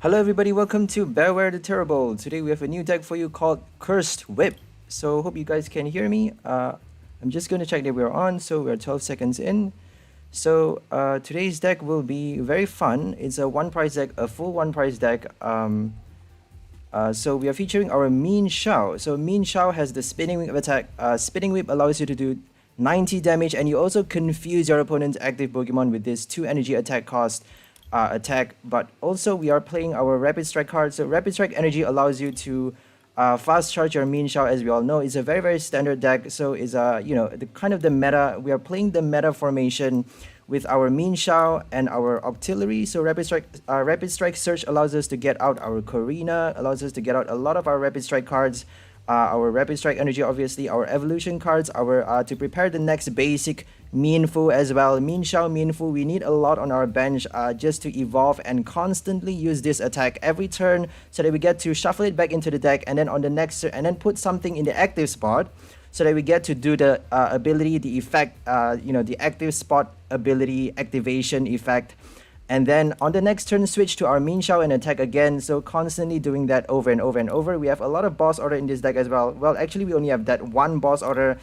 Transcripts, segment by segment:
Hello everybody, welcome to Beware the Terrible. Today we have a new deck for you called Cursed Whip. So hope you guys can hear me. I'm just going to check that we're on, so we're 12 seconds in. So today's deck will be very fun. It's a one price deck, a full one price deck. So we are featuring our Mienshao. So Mienshao has the Spinning Whip attack. Spinning Whip allows you to do 90 damage, and you also confuse your opponent's active Pokemon with this 2 energy attack cost attack. But also we are playing our Rapid Strike card. So Rapid Strike energy allows you to fast charge your Mienshao. As we all know, it's a very standard deck. So it's the kind of the meta. We are playing the meta formation with our Mienshao and our Octillery. So Rapid Strike Search allows us to get out our Corina, allows us to get out a lot of our Rapid Strike cards. Our Rapid Strike Energy, obviously, our Evolution cards, our to prepare the next basic Mienfoo as well. Mienshao, Mienfoo, we need a lot on our bench just to evolve and constantly use this attack every turn so that we get to shuffle it back into the deck and then on the next and then put something in the active spot so that we get to do the ability, the effect, the active spot ability activation effect. And then on the next turn, switch to our Mienshao and attack again. So constantly doing that over and over and over. We have a lot of boss order in this deck as well. Well, actually, we only have that one boss order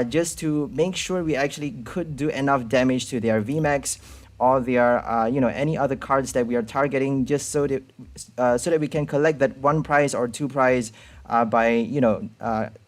just to make sure we actually could do enough damage to their VMAX or their, any other cards that we are targeting, just so that we can collect that one prize or two prize by,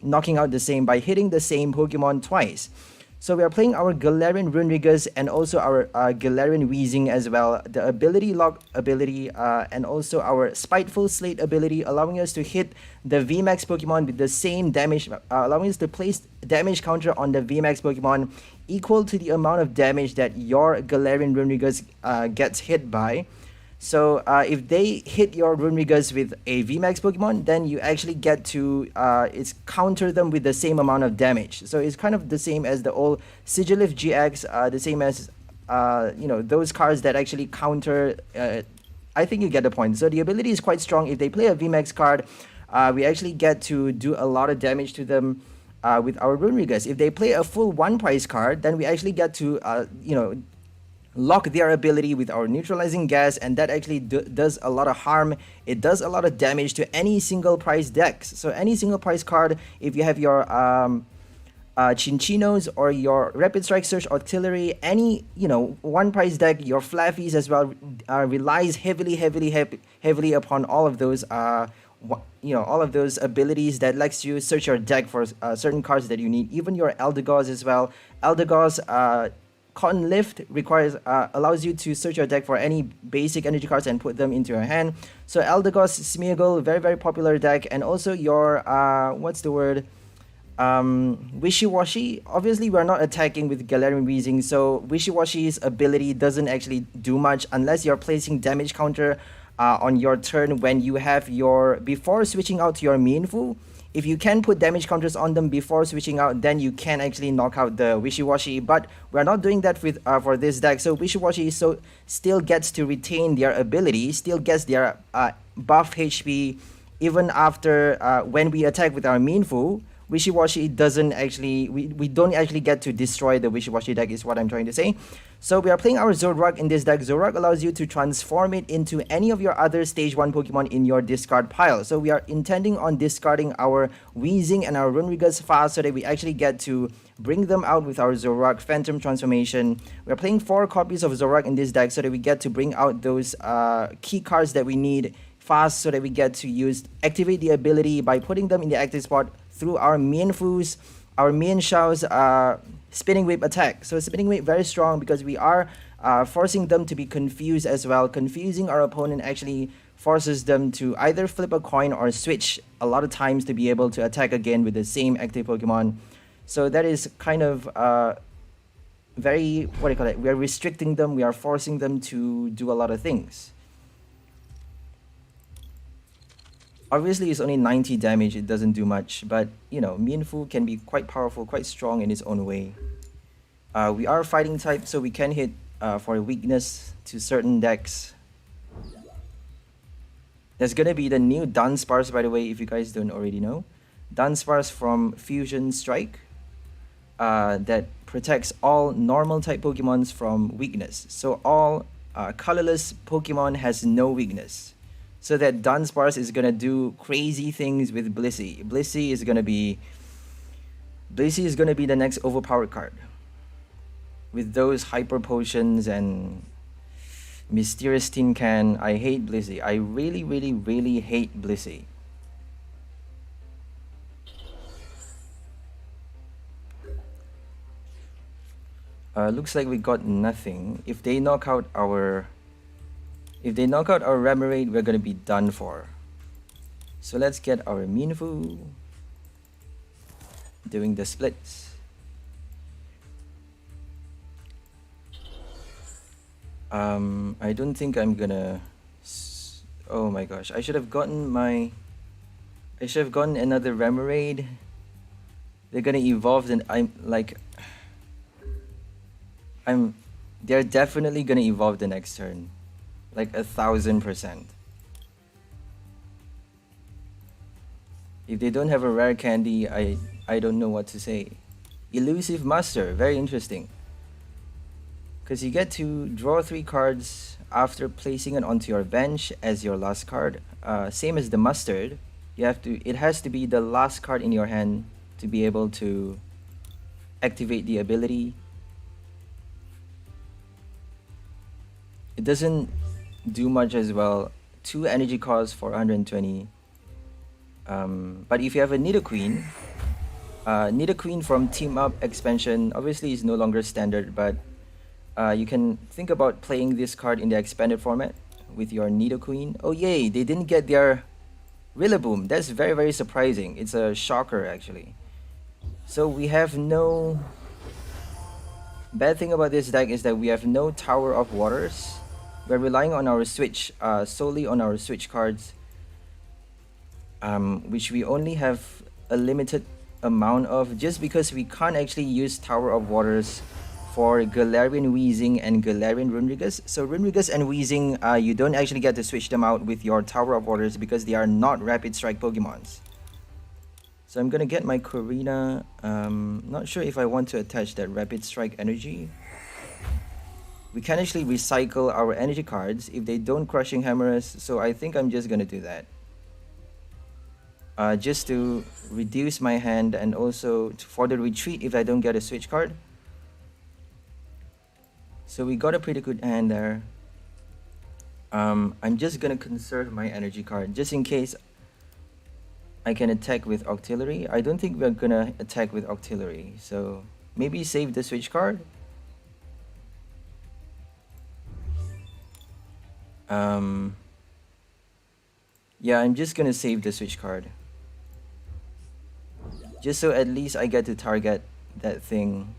knocking out by hitting the same Pokemon twice. So we are playing our Galarian Runerigus and also our Galarian Weezing as well. The ability lock ability and also our Spiteful Slate ability, allowing us to hit the VMAX Pokemon with the same damage, allowing us to place damage counter on the VMAX Pokemon equal to the amount of damage that your Galarian Runerigus gets hit by. So if they hit your Runerigus with a VMAX Pokemon, then you actually get to it's counter them with the same amount of damage. So it's kind of the same as the old Sigilif GX, the same as those cards that actually counter. I think you get the point. So the ability is quite strong. If they play a VMAX card, we actually get to do a lot of damage to them with our Runerigus. If they play a full one price card, then we actually get to lock their ability with our neutralizing gas, and that actually does a lot of harm. It does a lot of damage to any single price decks. So any single price card, if you have your Chinchinos or your Rapid Strike Search Artillery, any one price deck, your Flaffies as well, relies heavily upon all of those all of those abilities that lets you search your deck for certain cards that you need. Even your Eldegoss as well. Eldegoss Cotton Lift allows you to search your deck for any basic energy cards and put them into your hand. So Eldegoss, Smeargle, very popular deck. And also your Wishy-Washy. Obviously we're not attacking with Galarian Weezing, so Wishy-Washy's ability doesn't actually do much unless you're placing damage counter on your turn when you have before switching out to your Mienfoo. If you can put damage counters on them before switching out, then you can actually knock out the Wishy-Washy. But we're not doing that for this deck. So Wishy-Washy still gets to retain their ability, still gets their buff HP even after when we attack with our Mienfoo. Wishy-Washy doesn't actually, we don't actually get to destroy the Wishy-Washy deck is what I'm trying to say. So we are playing our Zoroark in this deck. Zoroark allows you to transform it into any of your other stage 1 Pokemon in your discard pile. So we are intending on discarding our Weezing and our Runerigus fast so that we actually get to bring them out with our Zoroark Phantom transformation. We are playing 4 copies of Zoroark in this deck so that we get to bring out those key cards that we need fast so that we get to activate the ability by putting them in the active spot through our Mienfoos, our Mienshao's Spinning Whip attack. So Spinning Whip very strong because we are forcing them to be confused as well. Confusing our opponent actually forces them to either flip a coin or switch a lot of times to be able to attack again with the same active Pokemon. So that is kind of very, we are restricting them, we are forcing them to do a lot of things. Obviously, it's only 90 damage, it doesn't do much, but, Mienfoo can be quite powerful, quite strong in its own way. We are fighting type, so we can hit for weakness to certain decks. There's gonna be the new Dunsparce, by the way, if you guys don't already know. Dunsparce from Fusion Strike that protects all normal type Pokemons from weakness. So all colorless Pokemon has no weakness. So that Dunsparce is gonna do crazy things with Blissey. Blissey is gonna be the next overpowered card. With those hyper potions and mysterious tin can, I hate Blissey. I really, really, really hate Blissey. Looks like we got nothing. If they knock out our Remoraid, we're gonna be done for. So let's get our Mienfoo doing the splits. I don't think I'm gonna. Oh my gosh! I should have gotten another Remoraid. They're gonna evolve, and they're definitely gonna evolve the next turn, like 1000%. If they don't have a rare candy, I don't know what to say. Elusive Master, very interesting. Because you get to draw 3 cards after placing it onto your bench as your last card. Same as the Mustard, it has to be the last card in your hand to be able to activate the ability. It doesn't do much as well. 2 energy costs for 120. But if you have a Nidoqueen, Nidoqueen from Team Up expansion obviously is no longer standard, but you can think about playing this card in the expanded format with your Nidoqueen. Oh yay, they didn't get their Rillaboom. That's very, very surprising. It's a shocker actually. So we have no... Bad thing about this deck is that we have no Tower of Waters. We're relying on our switch, solely on our switch cards, which we only have a limited amount of, just because we can't actually use Tower of Waters for Galarian Weezing and Galarian Runerigus. So Runerigus and Weezing, you don't actually get to switch them out with your Tower of Waters because they are not Rapid Strike Pokemons. So I'm gonna get my Korrina. Not sure if I want to attach that Rapid Strike energy. We can actually recycle our energy cards if they don't Crushing Hammer us, so I think I'm just gonna do that. Just to reduce my hand, and also for the retreat if I don't get a switch card. So we got a pretty good hand there. I'm just gonna conserve my energy card just in case I can attack with Octillery. I don't think we're gonna attack with Octillery, so maybe save the switch card. Yeah, I'm just gonna save the switch card. Just so at least I get to target that thing.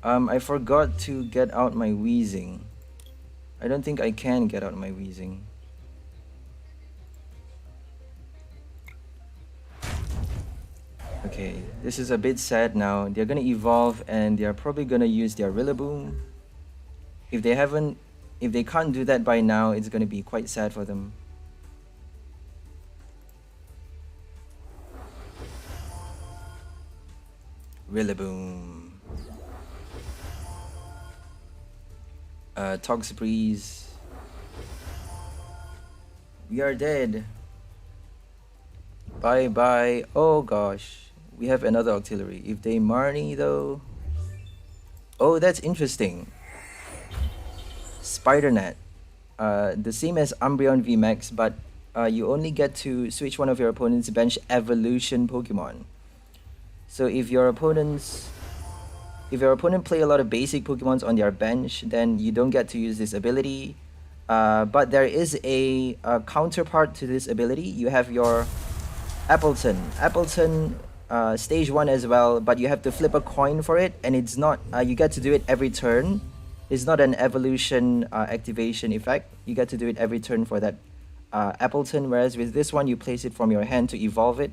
I forgot to get out my Weezing. I don't think I can get out my Weezing. Okay, this is a bit sad now. They're gonna evolve and they're probably gonna use their Rillaboom. If they can't do that by now, it's gonna be quite sad for them. Rillaboom. Toxapease. We are dead. Bye bye. Oh gosh. We have another Octillery. If they Marnie though. Oh, that's interesting. Spider-Net. The same as Umbreon VMAX, but you only get to switch one of your opponent's bench evolution Pokemon. So if your opponent play a lot of basic Pokemons on their bench, then you don't get to use this ability. But there is a counterpart to this ability. You have your Appleton. Appleton stage 1 as well, but you have to flip a coin for it, and it's not, you get to do it every turn. It's not an evolution activation effect. You get to do it every turn for that Appleton, whereas with this one, you place it from your hand to evolve it.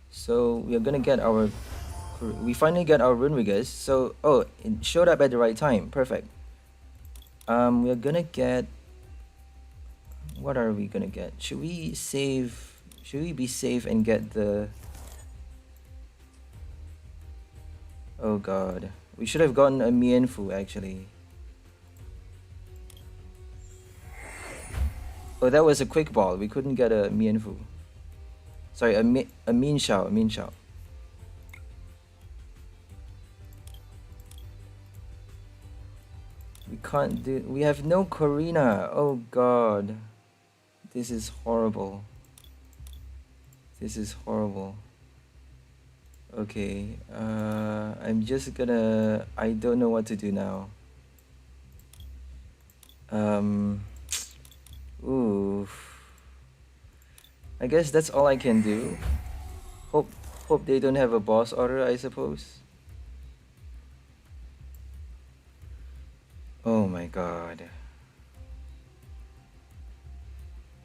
So we are gonna get our, we finally get our Runerigus. So, oh, it showed up at the right time, perfect. We are gonna get, what are we gonna get? Should we be safe and get the, oh god, we should have gotten a Mienfoo actually. Oh, that was a quick ball. We couldn't get a Mienfu. Sorry, a Mienshao. We can't do. We have no Corina. Oh god, this is horrible. This is horrible. Okay, I'm just gonna. I don't know what to do now. Ooh. I guess that's all I can do. Hope they don't have a boss order, I suppose. Oh my god.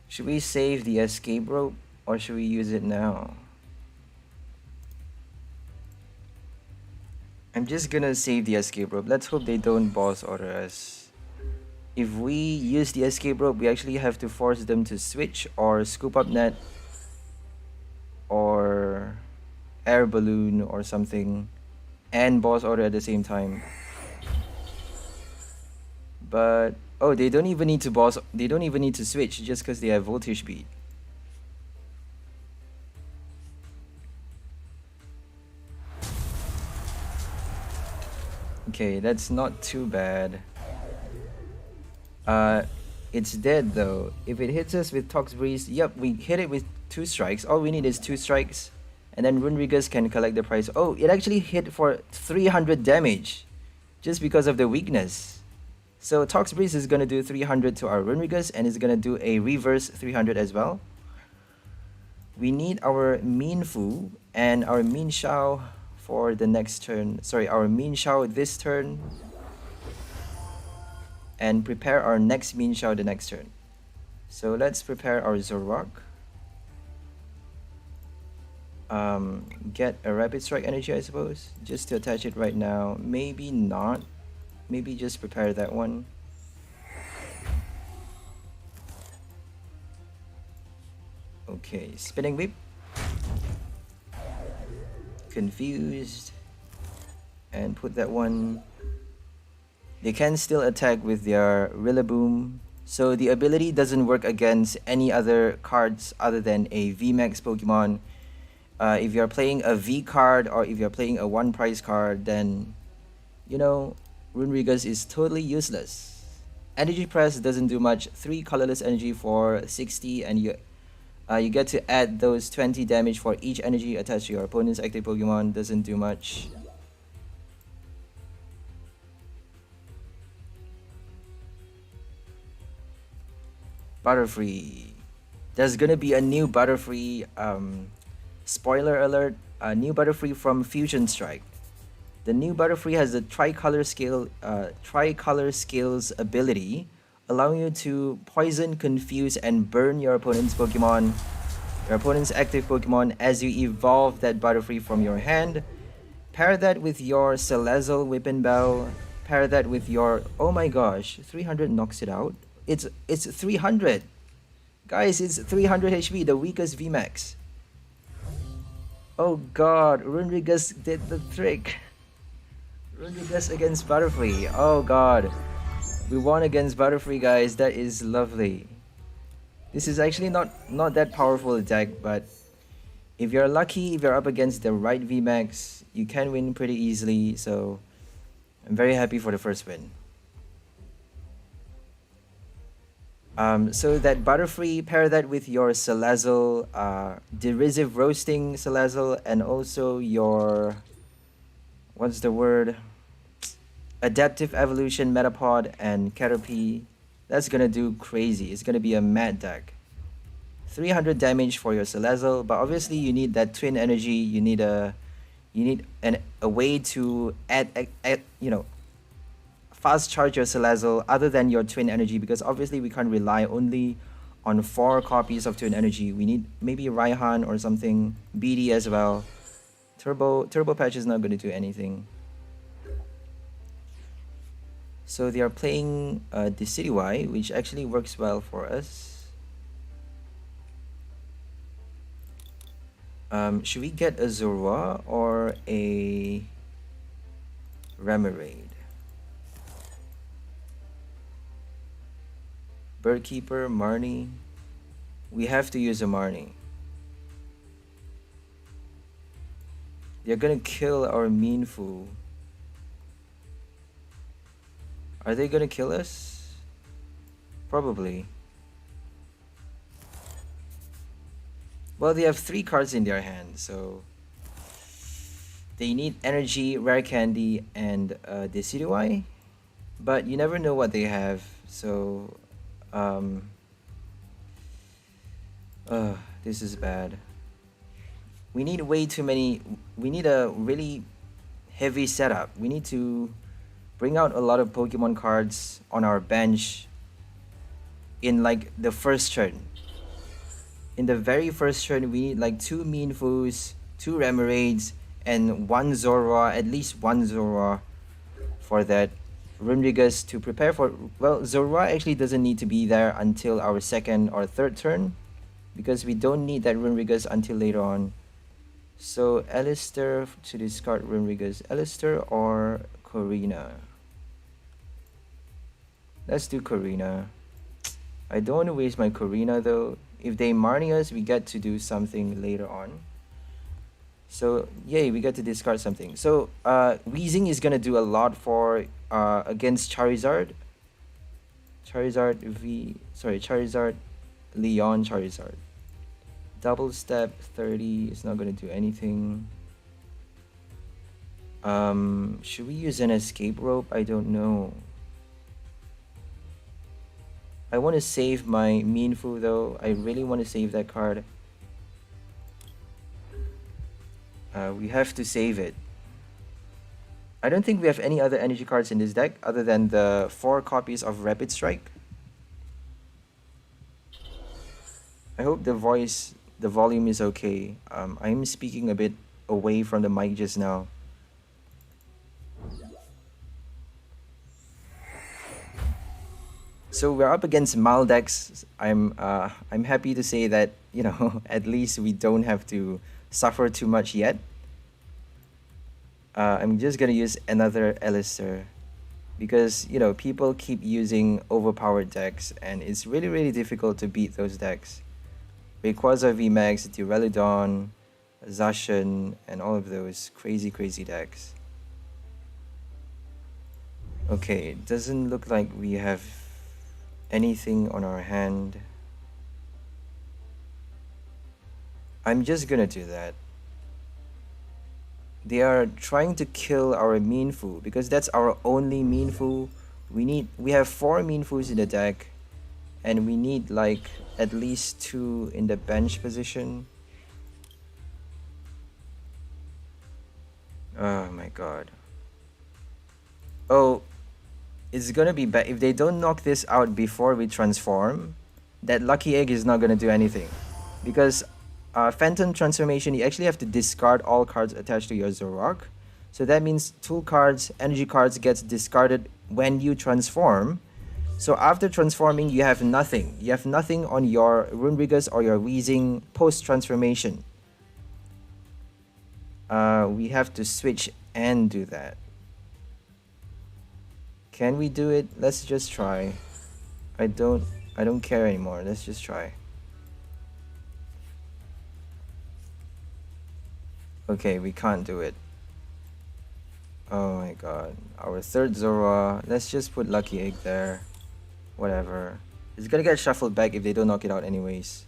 Should we save the escape rope or should we use it now? I'm just gonna save the escape rope. Let's hope they don't boss order us. If we use the escape rope, we actually have to force them to switch or scoop up net or air balloon or something and boss order at the same time. But oh, they don't even need to switch just because they have voltage speed. Okay, that's not too bad. It's dead though. If it hits us with Tox Breeze, yep, we hit it with 2 strikes. All we need is 2 strikes. And then Runerigus can collect the prize. Oh, it actually hit for 300 damage. Just because of the weakness. So Tox Breeze is gonna do 300 to our Runerigus and is gonna do a reverse 300 as well. We need our Mienfu and our Mienshao for the next turn. Sorry, our Mienshao this turn. And prepare our next Mienshao the next turn. So let's prepare our Zoroark. Get a Rapid Strike energy, I suppose, just to attach it right now. Maybe not. Maybe just prepare that one. Okay, Spinning Whip. Confused. And put that one. They can still attack with their Rillaboom. So the ability doesn't work against any other cards other than a VMAX Pokemon. If you're playing a V card or if you're playing a 1 prize card, then, you know, Runerigus is totally useless. Energy Press doesn't do much. 3 colorless energy for 60 and you get to add those 20 damage for each energy attached to your opponent's active Pokemon. Doesn't do much. Butterfree. There's gonna be a new Butterfree. Spoiler alert, a new Butterfree from Fusion Strike. The new Butterfree has the Tricolor Scales ability, allowing you to poison, confuse, and burn your opponent's Pokemon, your opponent's active Pokemon, as you evolve that Butterfree from your hand. Pair that with your Salazzle Whip-and-Bow. Pair that with your, oh my gosh, 300 knocks it out. It's 300. Guys, it's 300 HP, the weakest VMAX. Oh god, Runerigus did the trick. Runerigus against Butterfree. Oh god. We won against Butterfree, guys. That is lovely. This is actually not that powerful a deck, but if you're lucky, if you're up against the right VMAX, you can win pretty easily. So I'm very happy for the first win. So that Butterfree, pair that with your Salazzle, Derisive Roasting Salazzle, and also your, what's the word? Adaptive Evolution Metapod and Caterpie. That's gonna do crazy. It's gonna be a mad deck. 300 damage for your Salazzle, but obviously you need that twin energy. You need a way to add you know, fast charge your Salazzle other than your twin energy, because obviously we can't rely only on 4 copies of twin energy. We need maybe Raihan or something, BD as well. Turbo Patch is not going to do anything. So they are playing Decidueye, which actually works well for us. Should we get a Zorua or a Remoraid? Birdkeeper, Marnie. We have to use a Marnie. They're gonna kill our Mienfoo. Are they gonna kill us? Probably. Well, they have 3 cards in their hand, so they need energy, rare candy, and Decidueye. But you never know what they have, so this is bad. We need way too many. We need a really heavy setup. We need to bring out a lot of Pokemon cards on our bench in like the first turn. In the very first turn, we need like 2 Mienfoos, 2 Remoraid's, and 1 Zorua, at least 1 Zorua for that. Runerigus to prepare for. Well, Zorua actually doesn't need to be there until our second or third turn, because we don't need that Runerigus until later on. So Alistair to discard Runerigus. Alistair or Corina? Let's do Corina. I don't want to waste my Corina though. If they Marnie us, we get to do something later on. So yay, we get to discard something. So Weezing is gonna do a lot for against Charizard. Charizard, Leon Charizard. Double step 30 is not gonna do anything. Should we use an escape rope? I don't know. I want to save my Mienfoo though. I really want to save that card. We have to save it. I don't think we have any other energy cards in this deck other than the 4 copies of Rapid Strike. I hope the volume is okay. I'm speaking a bit away from the mic just now. So we're up against Maldex. I'm happy to say that, you know, at least we don't have to suffer too much yet. I'm just gonna use another Alistair because, you know, people keep using overpowered decks and it's really difficult to beat those decks. Rayquaza VMAX, Duraludon, Zacian, and all of those crazy decks. Okay, it doesn't look like we have anything on our hand. I'm just gonna do that. They are trying to kill our Mienfoo because that's our only Mienfoo. We have 4 Mienfoos in the deck and we need like at least 2 in the bench position. Oh my god. Oh, it's gonna be bad if they don't knock this out before we transform. That lucky egg is not gonna do anything because Phantom transformation, you actually have to discard all cards attached to your Zoroark. So that means tool cards, energy cards gets discarded when you transform. So after transforming, you have nothing. You have nothing on your Runerigus or your Weezing post-transformation. We have to switch and do that. Can we do it? Let's just try. I don't care anymore. Let's just try. Okay, we can't do it. Oh my god. Our third Zorua. Let's just put Lucky Egg there. Whatever. It's gonna get shuffled back if they don't knock it out anyways.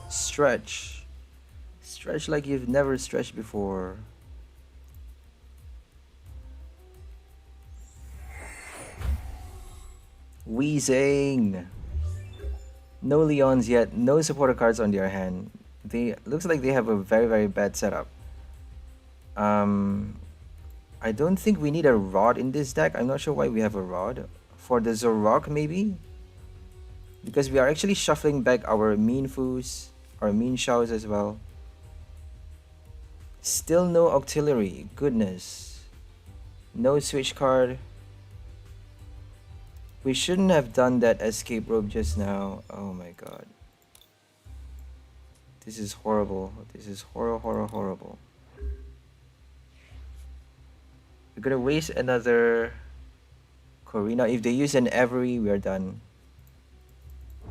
Stretch. Stretch like you've never stretched before. Weezing. No Leons yet, no supporter cards on their hand. They looks like they have a very bad setup. I don't think we need a rod in this deck. I'm not sure why we have a rod. For the Zoroark maybe? Because we are actually shuffling back our Mienfoos, our Mienshaos as well. Still no auxiliary, goodness. No switch card. We shouldn't have done that escape rope just now. Oh my god. This is horrible. This is horrible. We're gonna waste another Corina. If they use an Every, we are done.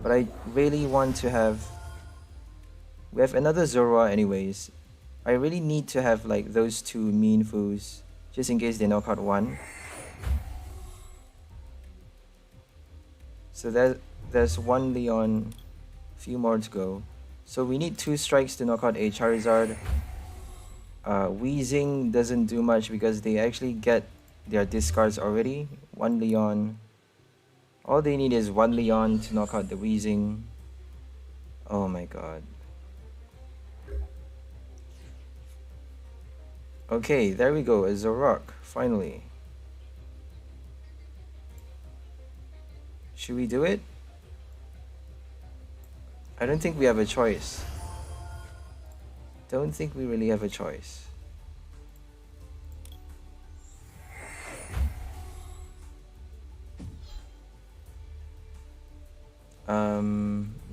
But I really want to have... We have another Zorua anyways. I really need to have like those two mean foos, just in case they knock out one. So there's one Leon, few more to go. So we need 2 strikes to knock out a Charizard. Weezing doesn't do much because they actually get their discards already. 1 Leon. All they need is 1 Leon to knock out the Weezing. Oh my god. Okay, there we go, a Zoroark, finally. Should we do it? I don't think we have a choice. Don't think we really have a choice.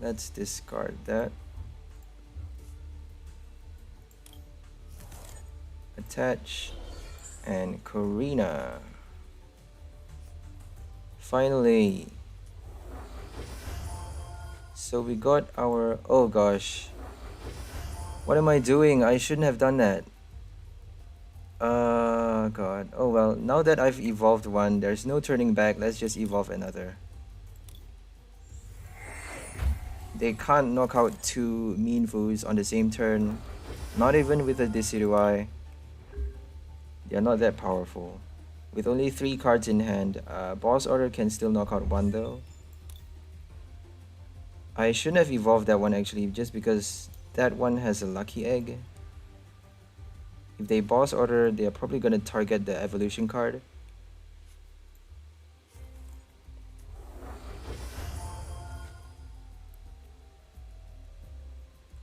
Let's discard that. Attach and Corina. Finally. So we got our... Oh gosh. What am I doing? I shouldn't have done that. God. Oh well, now that I've evolved one, there's no turning back. Let's just evolve another. They can't knock out 2 mean foos on the same turn. Not even with a Decidueye. They're not that powerful. With only 3 cards in hand, Boss Order can still knock out 1 though. I shouldn't have evolved that one actually, just because that one has a lucky egg. If they Boss Order, they're probably gonna target the evolution card.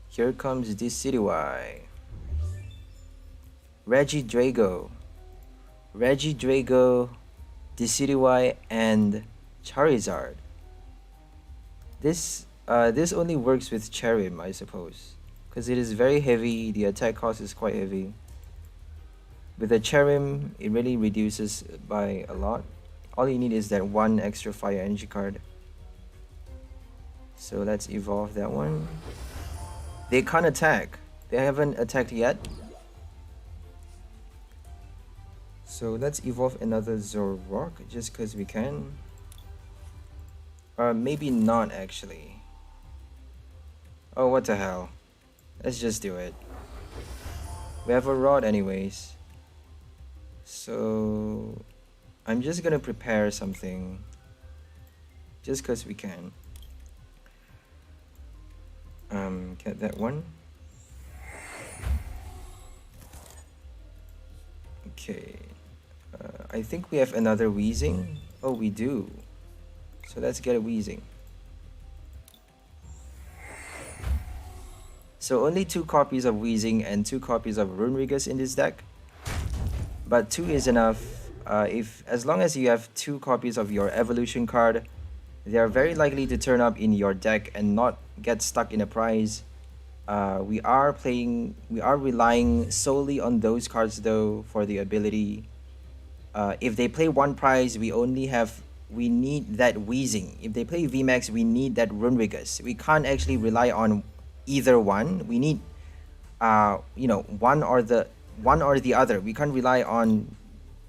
Here comes Decidueye. Regidrago, Decidueye, and Charizard. This only works with Cherim, I suppose, because it is very heavy. The attack cost is quite heavy. With the Cherim, it really reduces by a lot. All you need is that 1 extra fire energy card. So let's evolve that one. They can't attack. They haven't attacked yet. So let's evolve another Zoroark just because we can. Maybe not actually. Oh, what the hell. Let's just do it. We have a rod anyways. So I'm just gonna prepare something. Just because we can. Get that one. Okay. I think we have another Weezing. Oh, we do. So let's get a Weezing. So only 2 copies of Weezing and 2 copies of Runerigus in this deck. But 2 is enough. As long as you have 2 copies of your evolution card, they are very likely to turn up in your deck and not get stuck in a prize. We are relying solely on those cards though for the ability. If they play 1 prize, we need that Weezing. If they play VMAX, we need that Runerigus. We can't actually rely on either one. We need one or the other. We can't rely on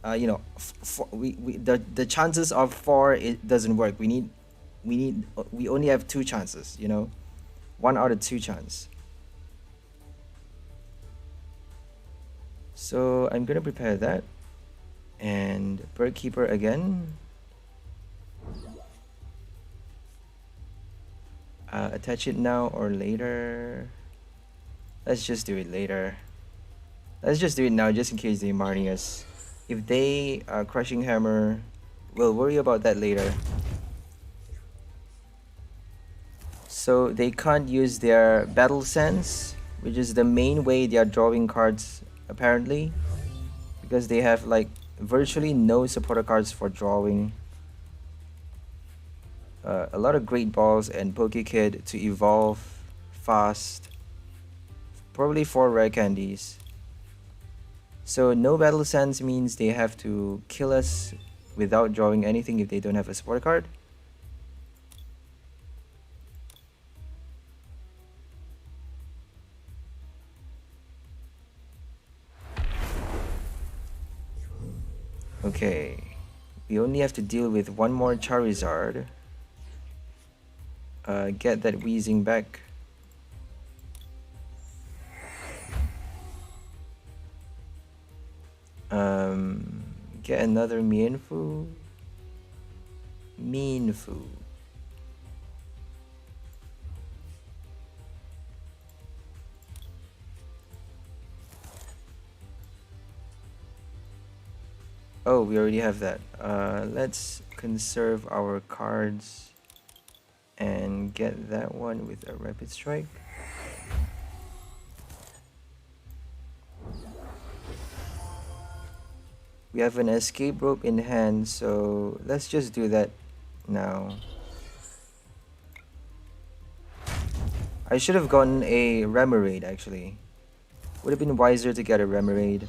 the chances of 4, it doesn't work. We only have 2 chances, 1 out of 2 chance. So I'm gonna prepare that. And Bird Keeper again. Attach it now or later. Let's just do it later. Let's just do it now just in case they Marnie us. If they Crushing Hammer, we'll worry about that later. So they can't use their Battle Sense, which is the main way they are drawing cards apparently, because they have like virtually no supporter cards for drawing. A lot of Great Balls and Pokekid to evolve fast. Probably 4 rare candies. So no battle sense means they have to kill us without drawing anything if they don't have a support card. Okay, we only have to deal with one more Charizard. Get that Weezing back. Get another Mienshao. Oh, we already have that. Let's conserve our cards and get that one with a Rapid Strike. We have an escape rope in hand, so let's just do that now. I should have gotten a Remoraid actually. Would have been wiser to get a Remoraid.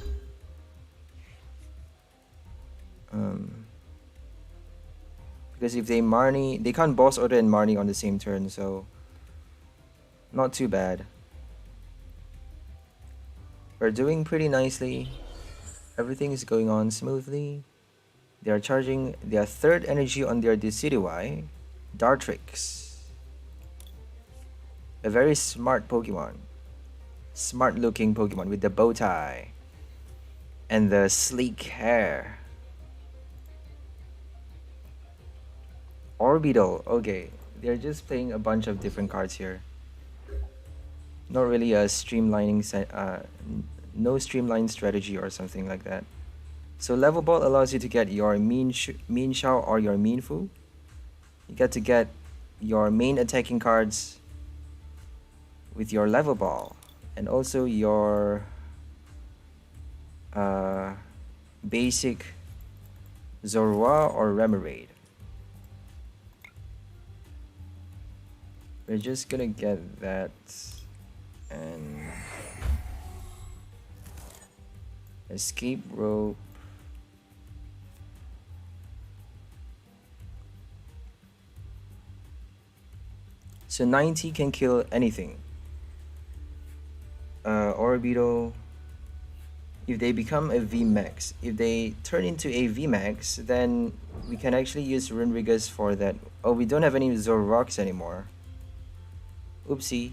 Because if they Marnie, they can't boss order and Marnie on the same turn, so not too bad. We're doing pretty nicely. Everything is going on smoothly. They are charging their third energy on their Decidueye, Dartrix. A very smart Pokemon. Smart looking Pokemon with the bow tie and the sleek hair. Orbital, okay. They're just playing a bunch of different cards here. Not really a streamlining no streamlined strategy or something like that. So level ball allows you to get your Mienshao or your Mienfoo. You get to get your main attacking cards with your level ball, and also your basic Zorua or Remoraid. We're just gonna get that and escape rope. So 90 can kill anything. Orbital. If they become a VMAX, if they turn into a VMAX, then we can actually use Runerigus for that. Oh, we don't have any Zoroarks anymore. Oopsie.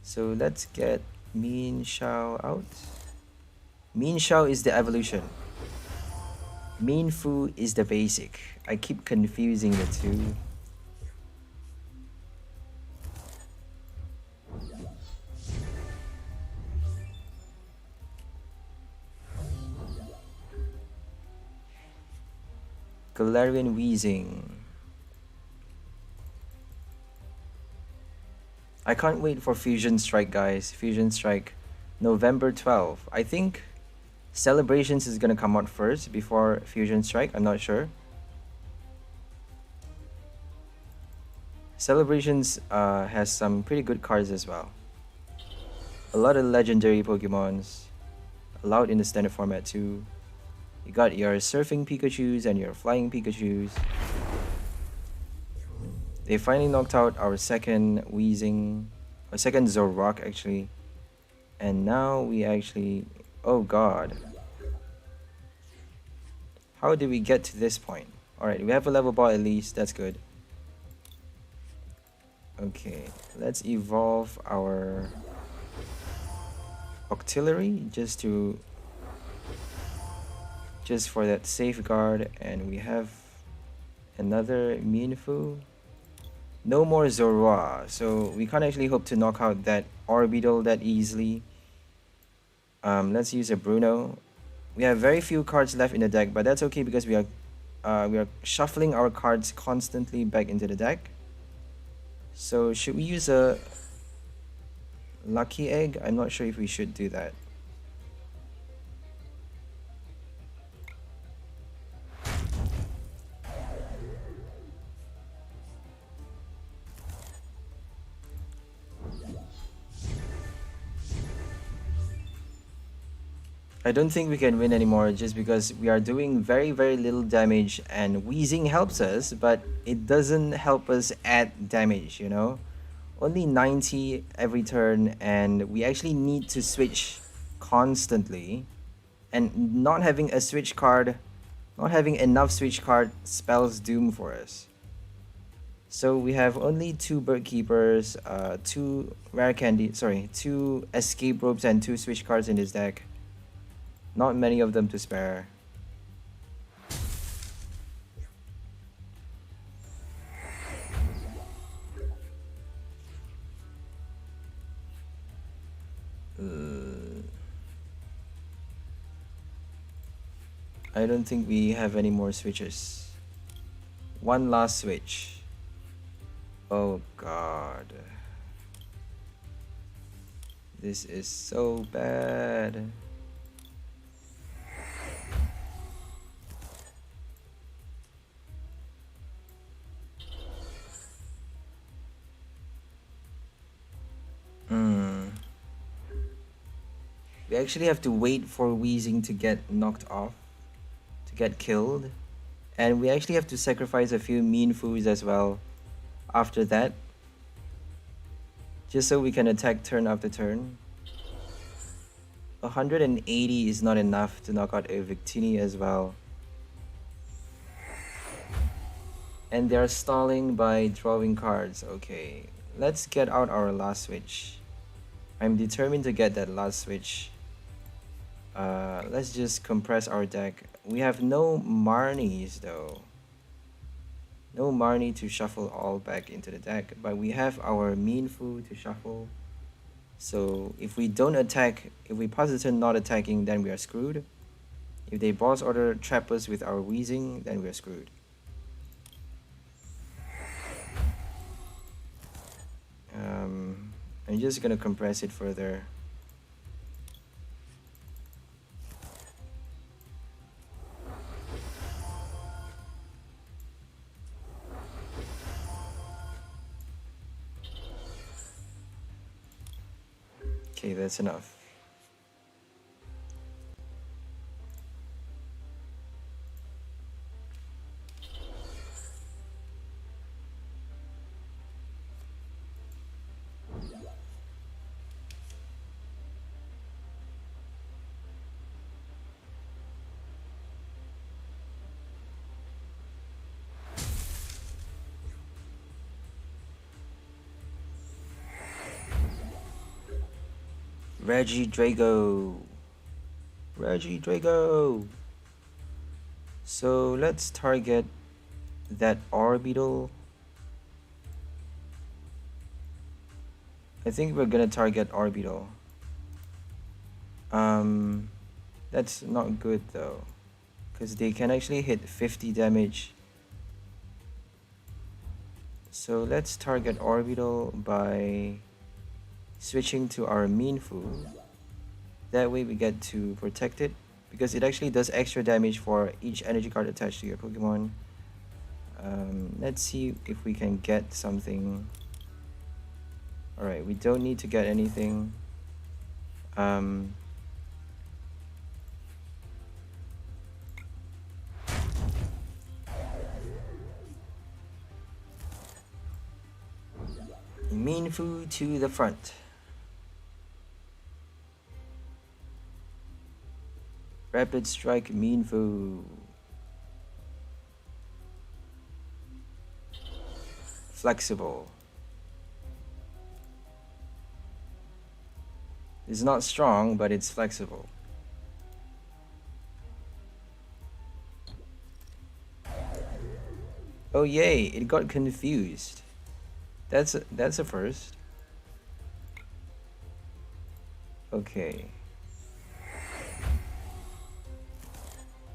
So let's get Mienshao out. Mienshao is the evolution. Mienfoo is the basic. I keep confusing the two. Galarian Weezing. I can't wait for Fusion Strike, guys. Fusion Strike, November 12th. I think Celebrations is gonna come out first before Fusion Strike. I'm not sure. Celebrations has some pretty good cards as well. A lot of legendary Pokemons allowed in the standard format too. You got your surfing Pikachus and your flying Pikachus. They finally knocked out our second Weezing, or second Zoroark actually. And now we actually, oh god. How did we get to this point? Alright, we have a level ball at least, that's good. Okay, let's evolve our Octillery just for that safeguard, and we have another Mienfoo. No more Zorua, so we can't actually hope to knock out that Orbital that easily. Let's use a Bruno. We have very few cards left in the deck, but that's okay because we are shuffling our cards constantly back into the deck. So should we use a Lucky Egg? I'm not sure if we should do that. I don't think we can win anymore just because we are doing very, very little damage, and Weezing helps us, but it doesn't help us add damage, you know? Only 90 every turn, and we actually need to switch constantly. And not having a switch card, not having enough switch card spells doom for us. So we have only 2 bird keepers, 2 rare candy, sorry, 2 escape ropes and 2 switch cards in this deck. Not many of them to spare. I don't think we have any more switches. One last switch. Oh god. This is so bad. We actually have to wait for Weezing to get knocked off, to get killed. And we actually have to sacrifice a few mean foods as well after that, just so we can attack turn after turn. 180 is not enough to knock out a Victini as well. And they are stalling by drawing cards. Okay, let's get out our last switch. I'm determined to get that last switch. Let's just compress our deck. We have no Marnies though. No Marnie to shuffle all back into the deck, but we have our Mean Fu to shuffle. So if we don't attack, if we pass the turn not attacking, then we are screwed. If they boss order trap us with our Weezing, then we are screwed. I'm just gonna compress it further. Okay, that's enough. Reggie Drago. Reggie Drago. So let's target that orbital. I think we're gonna target orbital. That's not good though, because they can actually hit 50 damage. So let's target orbital by switching to our Mean Fu. That way we get to protect it, because it actually does extra damage for each energy card attached to your Pokemon. Let's see if we can get something. Alright, we don't need to get anything. Mean Fu to the front. Rapid Strike Mean Fu. Flexible. It's not strong, but it's flexible. Oh yay, it got confused. That's a first. Okay.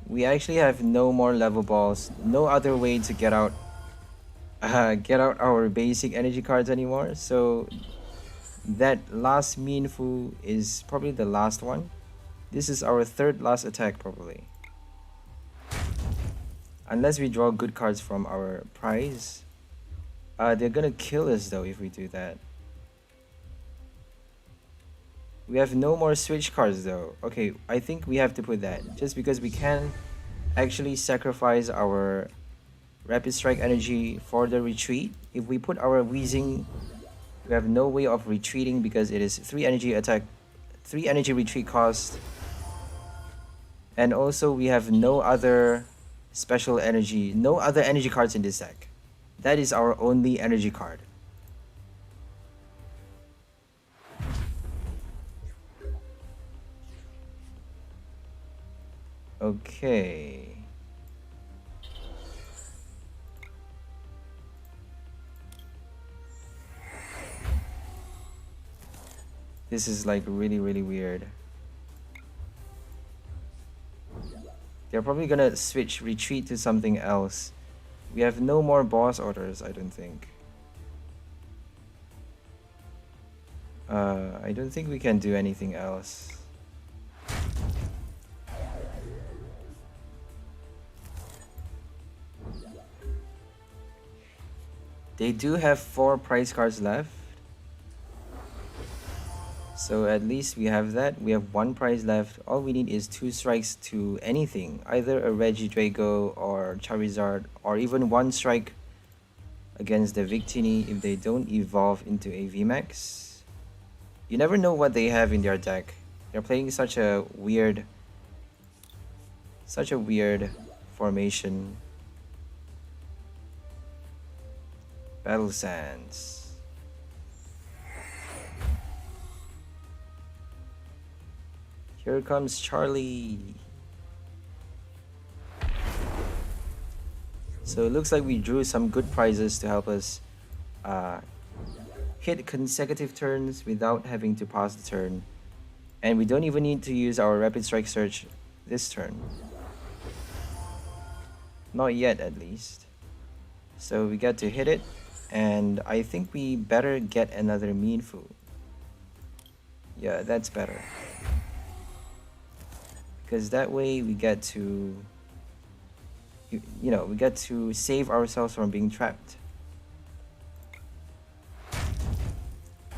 We actually have no more level balls, no other way to get out our basic energy cards anymore. So that last Mean Fu is probably the last one. This is our third last attack probably. Unless we draw good cards from our prize. They're gonna kill us though if we do that. We have no more switch cards though. Okay, I think we have to put that. Just because we can actually sacrifice our Rapid Strike energy for the retreat. If we put our Weezing, we have no way of retreating because it is 3 energy attack, 3 energy retreat cost. And also we have no other special energy, no other energy cards in this deck. That is our only energy card. Okay. This is like really weird. They're probably gonna switch retreat to something else. We have no more boss orders, I don't think. I don't think we can do anything else. They do have 4 prize cards left. So at least we have that. We have 1 prize left. All we need is 2 strikes to anything. Either a Regidrago or Charizard, or even 1 strike against the Victini if they don't evolve into a VMAX. You never know what they have in their deck. They're playing such a weird formation. Battle Sands. Here comes Charlie. So it looks like we drew some good prizes to help us hit consecutive turns without having to pause the turn. And we don't even need to use our Rapid Strike Search this turn. Not yet, at least. So we get to hit it. And I think we better get another Mienshao. Yeah, that's better. Because that way we get to, you know, we get to save ourselves from being trapped.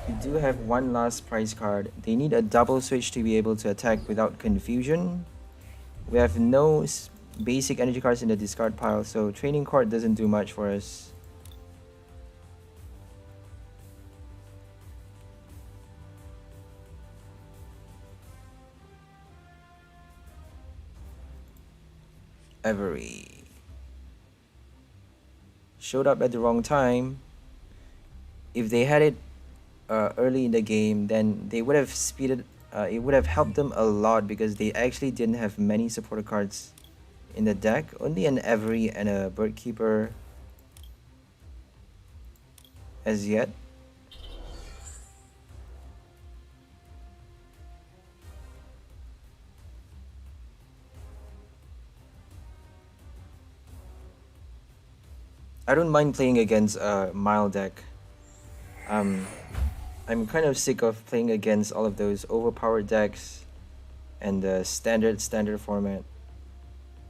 We do have 1 last prize card. They need a double switch to be able to attack without confusion. We have no basic energy cards in the discard pile, so Training Court doesn't do much for us. Every showed up at the wrong time. If they had it early in the game, then they would have speeded. It would have helped them a lot because they actually didn't have many supporter cards in the deck. Only an Every and a Birdkeeper as yet. I don't mind playing against a Mile deck. I'm kind of sick of playing against all of those overpowered decks and the standard format.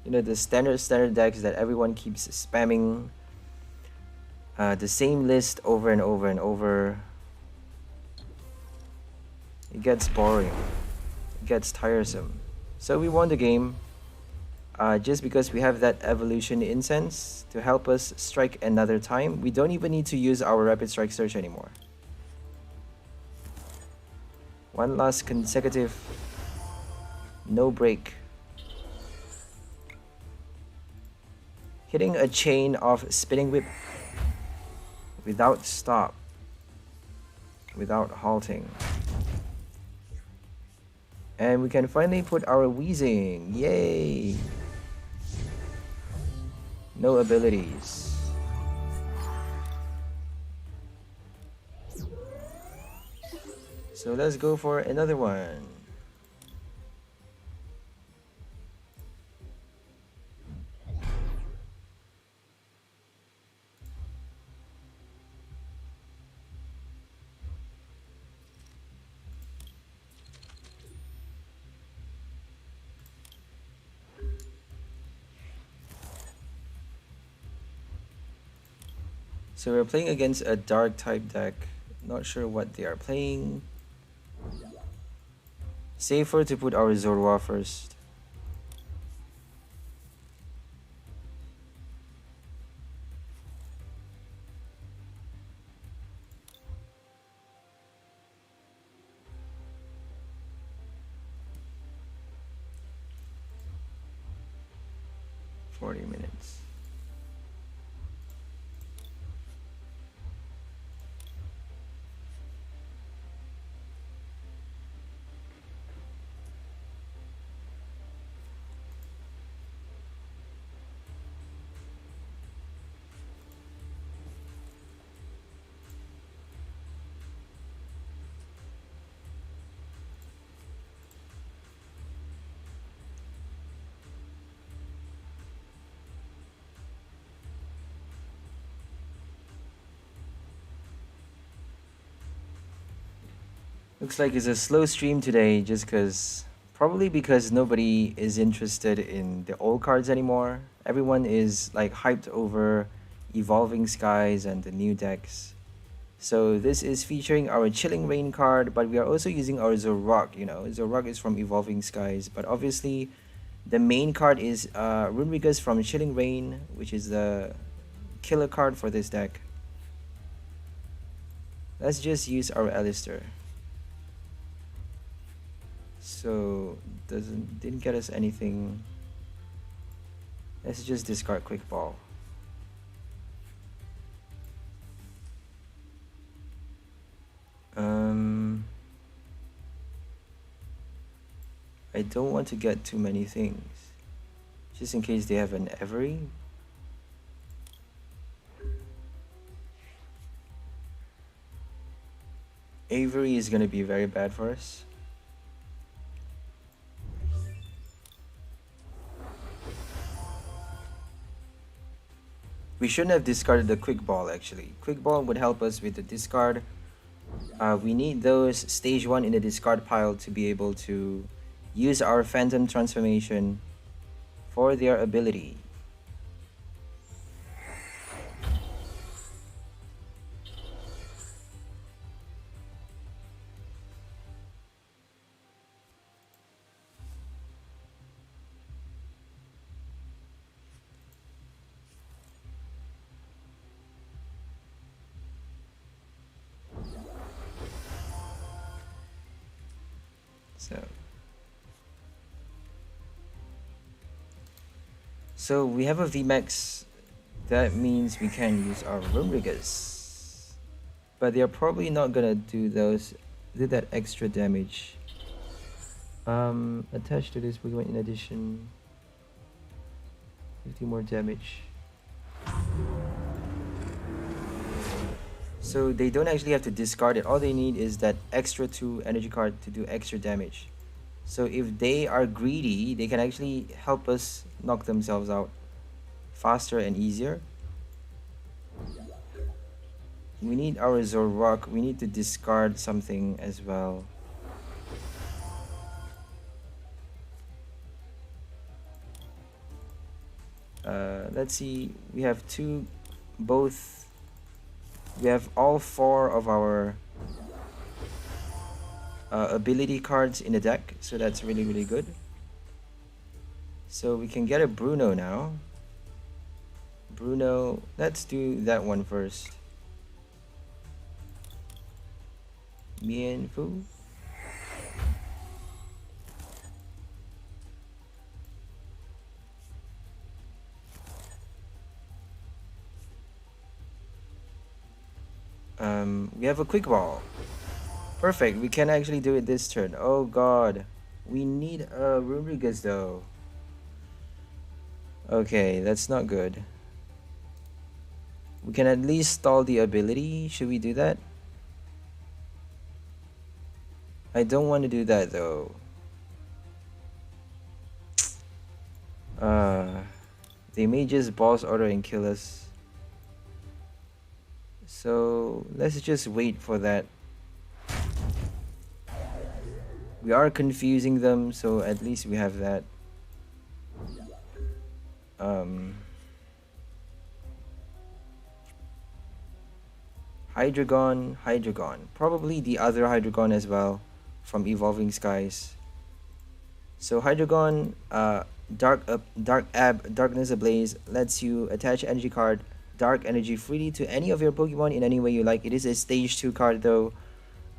You know, the standard decks that everyone keeps spamming the same list over and over and over. It gets boring. It gets tiresome. So we won the game. Just because we have that Evolution Incense to help us strike another time. We don't even need to use our Rapid Strike Search anymore. 1 last consecutive no break. Hitting a chain of Spinning Whip without stop, without halting. And we can finally put our Weezing. Yay! No abilities. So let's go for another one. So we're playing against a dark type deck. Not sure what they are playing. Safer to put our Zorua first. $40. Looks like it's a slow stream today just probably because nobody is interested in the old cards anymore. Everyone is like hyped over Evolving Skies and the new decks. So this is featuring our Chilling Rain card, but we are also using our Zorok, you know. Zorok is from Evolving Skies, but obviously the main card is Runerigus from Chilling Rain, which is the killer card for this deck. Let's just use our Alistair. So didn't get us anything. Let's just discard Quick Ball. I don't want to get too many things, just in case they have an Every. Avery is gonna be very bad for us. We shouldn't have discarded the Quick Ball actually. Quick Ball would help us with the discard. We need those stage 1 in the discard pile to be able to use our Phantom Transformation for their ability. So we have a VMAX. That means we can use our Runerigus. But they're probably not gonna do that extra damage. Attached to this, we're going in addition 50 more damage. So they don't actually have to discard it. All they need is that extra 2 energy card to do extra damage. So if they are greedy, they can actually help us knock themselves out faster and easier. We need our Zorok. We need to discard something as well. Let's see. We have we have all 4 of our ability cards in the deck, so that's really good. So we can get a Bruno now. Bruno, let's do that one first. Mienshao. We have a Quick Ball. Perfect, we can actually do it this turn. Oh god, we need a Runerigus though. Okay, that's not good. We can at least stall the ability. Should we do that? I don't want to do that though. They may just boss order and kill us. So let's just wait for that. We are confusing them, so at least we have that. Hydreigon. Probably the other Hydreigon as well from Evolving Skies. So Hydreigon, Darkness Ablaze lets you attach energy card Dark Energy freely to any of your Pokemon in any way you like. It is a stage 2 card though.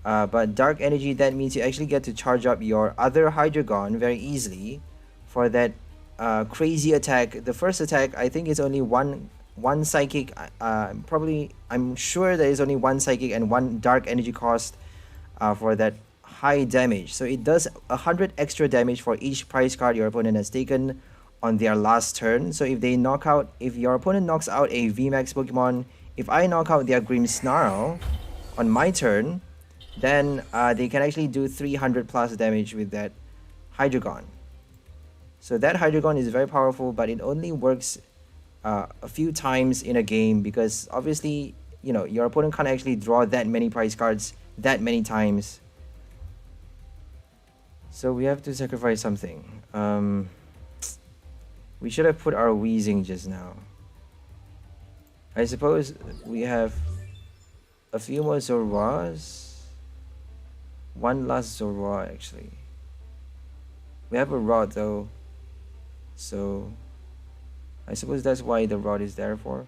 But Dark Energy, that means you actually get to charge up your other Hydreigon very easily for that crazy attack. The first attack, I think, is only one Psychic. I'm sure there is only one Psychic and one Dark Energy cost for that high damage. So it does 100 extra damage for each prize card your opponent has taken on their last turn. So if your opponent knocks out a VMAX Pokemon, if I knock out their Grimmsnarl on my turn, then they can actually do 300 plus damage with that Hydreigon. So that Hydreigon is very powerful, but it only works a few times in a game because obviously, you know, your opponent can't actually draw that many prize cards that many times. So we have to sacrifice something. We should have put our Weezing just now. I suppose we have a few more Zorwas. One last Zorua actually. We have a rod though. So I suppose that's why the rod is there for.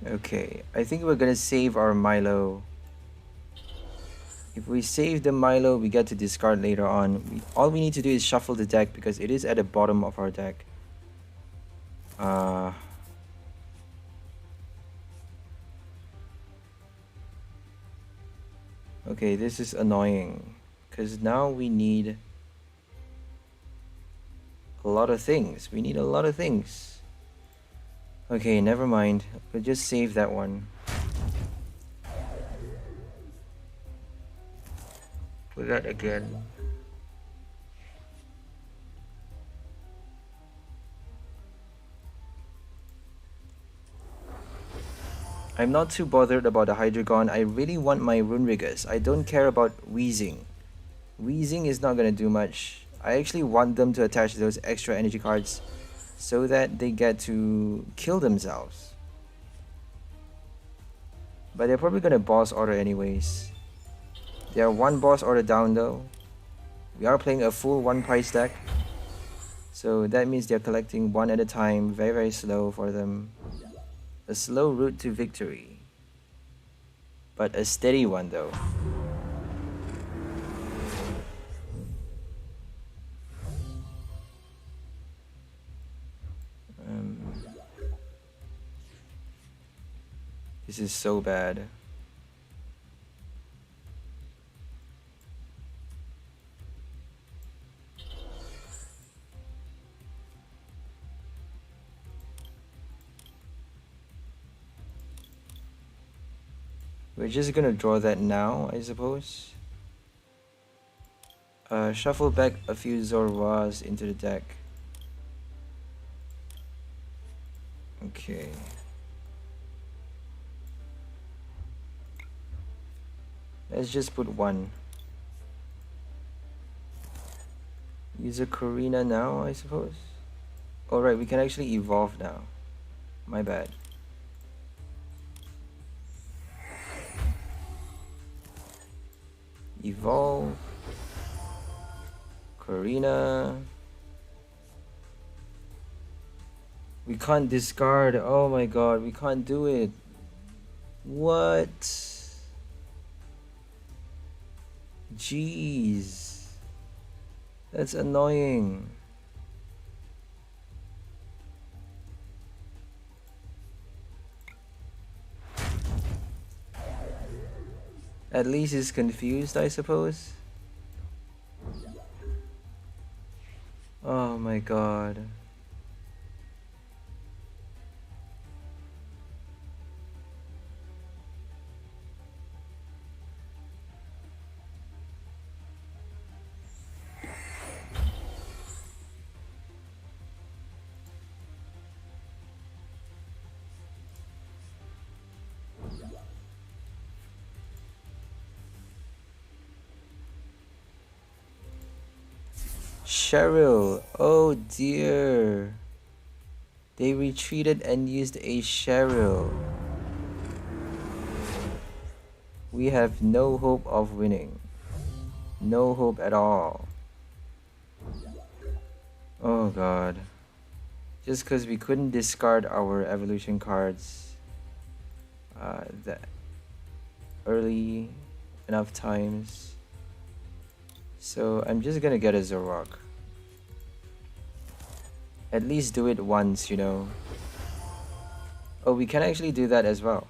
Okay, I think we're gonna save our Milo. If we save the Milo, we get to discard later on. All we need to do is shuffle the deck because it is at the bottom of our deck. Okay, this is annoying because now we need a lot of things. We need a lot of things. Okay, never mind. We'll just save that one. Put that again. I'm not too bothered about the Hydreigon. I really want my Runerigus. I don't care about Weezing. Weezing is not gonna do much. I actually want them to attach those extra energy cards so that they get to kill themselves. But they're probably gonna boss order anyways. They are one boss order down though. We are playing a full one price deck. So that means they're collecting one at a time, very, very slow for them. A slow route to victory. But a steady one though. This is so bad. We're just gonna draw that now, I suppose. Shuffle back a few Zorwas into the deck. Okay. Let's just put one. Use a Karina now, I suppose. Alright, we can actually evolve now. My bad. Evolve. Karina. We can't discard. Oh my god, we can't do it. What? Jeez. That's annoying. At least he's confused, I suppose. Oh my god. Cheryl, oh dear. They retreated and used a Cheryl. We have no hope of winning. No hope at all. Oh god. Just because we couldn't discard our evolution cards that early enough times. So I'm just gonna get a Zorok. At least do it once, you know. Oh, we can actually do that as well.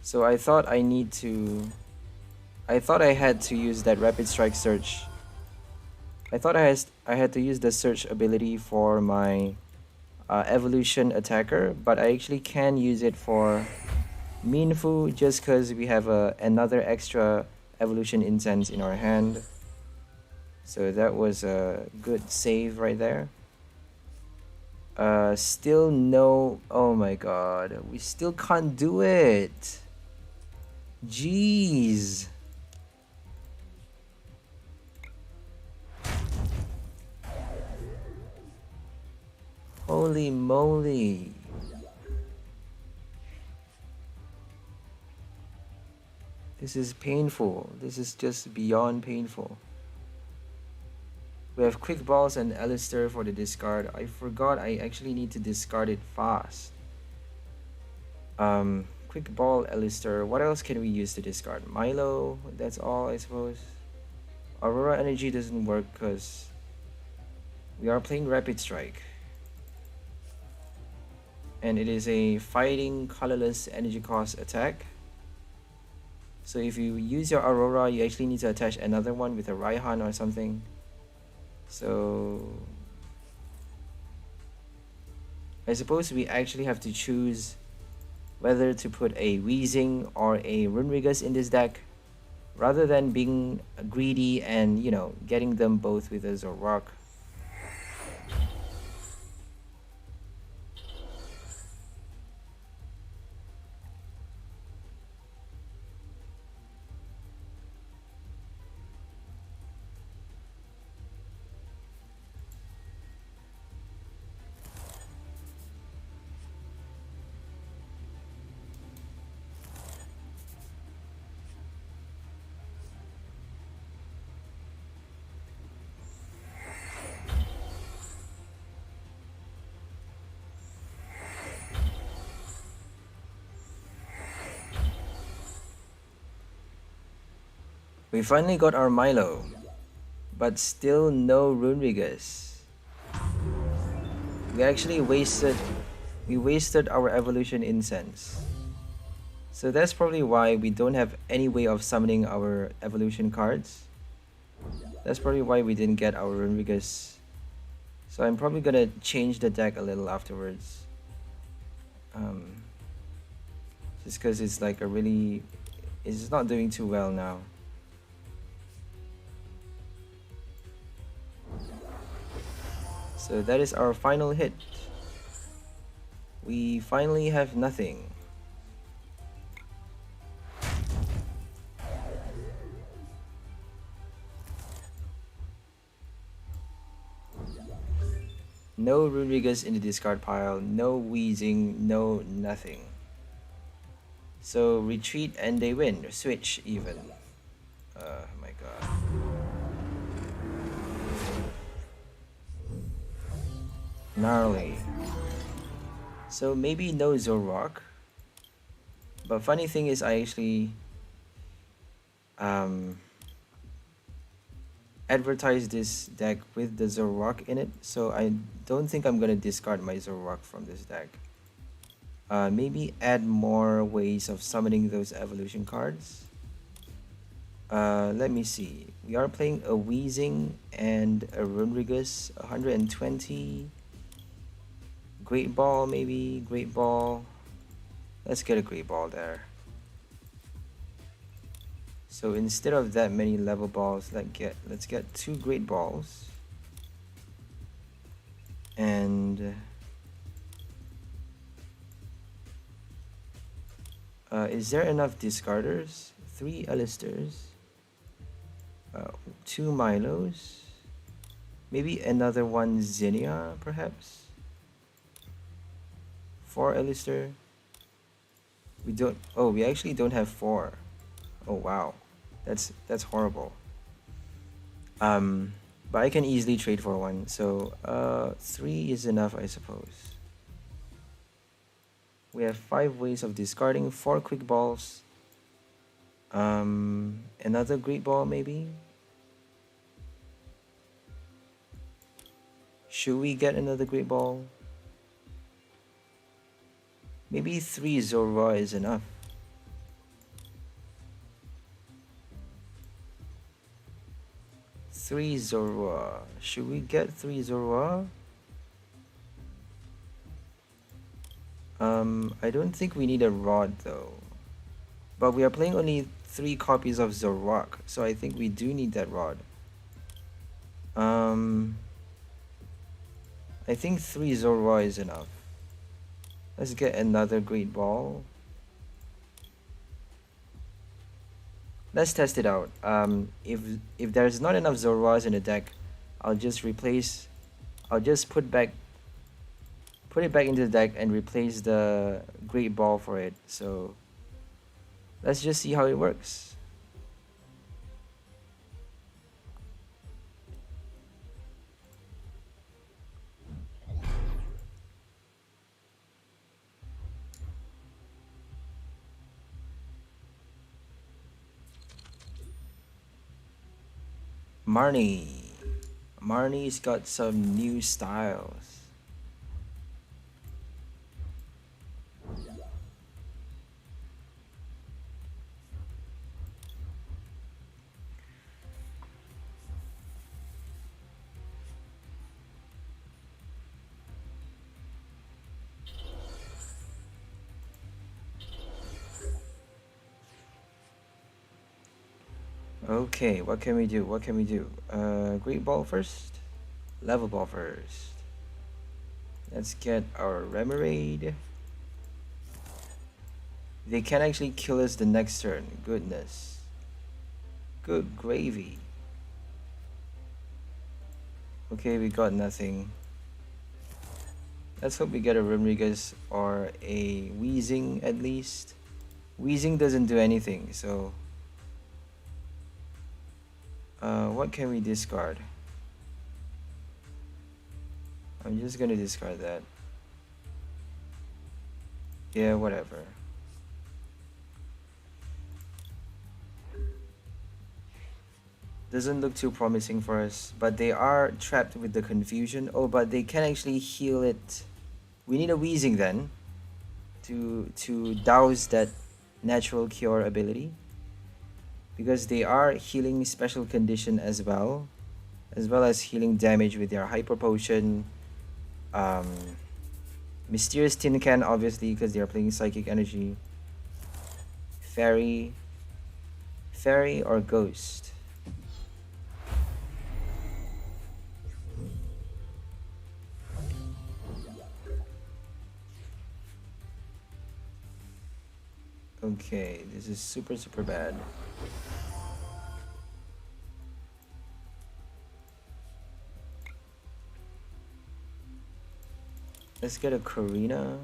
So I thought I had to use that rapid strike search. I thought I had to use the search ability for my evolution attacker, but I actually can use it for Mienshao just because we have another extra evolution incense in our hand. So that was a good save right there. Still no. Oh my god, we still can't do it. Jeez. Holy moly. This is painful. This is just beyond painful. We have Quick Balls and Alistair for the discard. I forgot I actually need to discard it fast. Quick Ball, Alistair. What else can we use to discard? Milo, that's all I suppose. Aurora Energy doesn't work because we are playing Rapid Strike. And it is a fighting colorless energy cost attack. So if you use your Aurora, you actually need to attach another one with a Raihan or something. So I suppose we actually have to choose whether to put a Weezing or a Runerigus in this deck, rather than being greedy and, you know, getting them both with a Zorok. We finally got our Milo, but still no Runerigus. We actually wasted our evolution incense. So that's probably why we don't have any way of summoning our evolution cards. That's probably why we didn't get our Runerigus. So I'm probably gonna change the deck a little afterwards. Just because it's like it's not doing too well now. So that is our final hit. We finally have nothing. No Runerigus in the discard pile, no Weezing, no nothing. So retreat and they win. Switch even. Oh my god. Gnarly. So maybe no Zorok. But funny thing is I actually advertised this deck with the Zorok in it, so I don't think I'm gonna discard my Zorok from this deck. Maybe add more ways of summoning those evolution cards. Let me see. We are playing a Weezing and a Runerigus, 120. Great Ball, maybe. Great Ball. Let's get a Great Ball there. So instead of that many level balls, let's get 2 Great Balls. And is there enough discarders? 3 Alistairs. 2 Milos. Maybe another 1 Zinnia, perhaps. 4 Alistair. We don't. Oh, we actually don't have 4. Oh wow, that's horrible. But I can easily trade for 1. So 3 is enough, I suppose. We have 5 ways of discarding, 4 quick balls. Another great ball maybe. Should we get another great ball? Maybe 3 Zorua is enough. Three Zorua. Should we get 3 Zorua? I don't think we need a rod though. But we are playing only 3 copies of Zoroark, so I think we do need that rod. I think 3 Zorua is enough. Let's get another great ball. Let's test it out. If there's not enough Zoruas in the deck, I'll just put it back into the deck and replace the great ball for it. So let's just see how it works. Marnie's got some new styles. Okay, what can we do? Great ball first? Level ball first. Let's get our Remoraid. They can actually kill us the next turn. Goodness. Good gravy. Okay, we got nothing. Let's hope we get a Runerigus or a Weezing at least. Weezing doesn't do anything, so... what can we discard? I'm just gonna discard that. Yeah, whatever. Doesn't look too promising for us, but they are trapped with the confusion. Oh, but they can actually heal it. We need a Weezing then to douse that natural cure ability, because they are healing special condition as well as healing damage with their hyper potion. Mysterious Tin Can, obviously, because they are playing psychic energy. Fairy or Ghost. Okay, this is super bad. Let's get a Karina.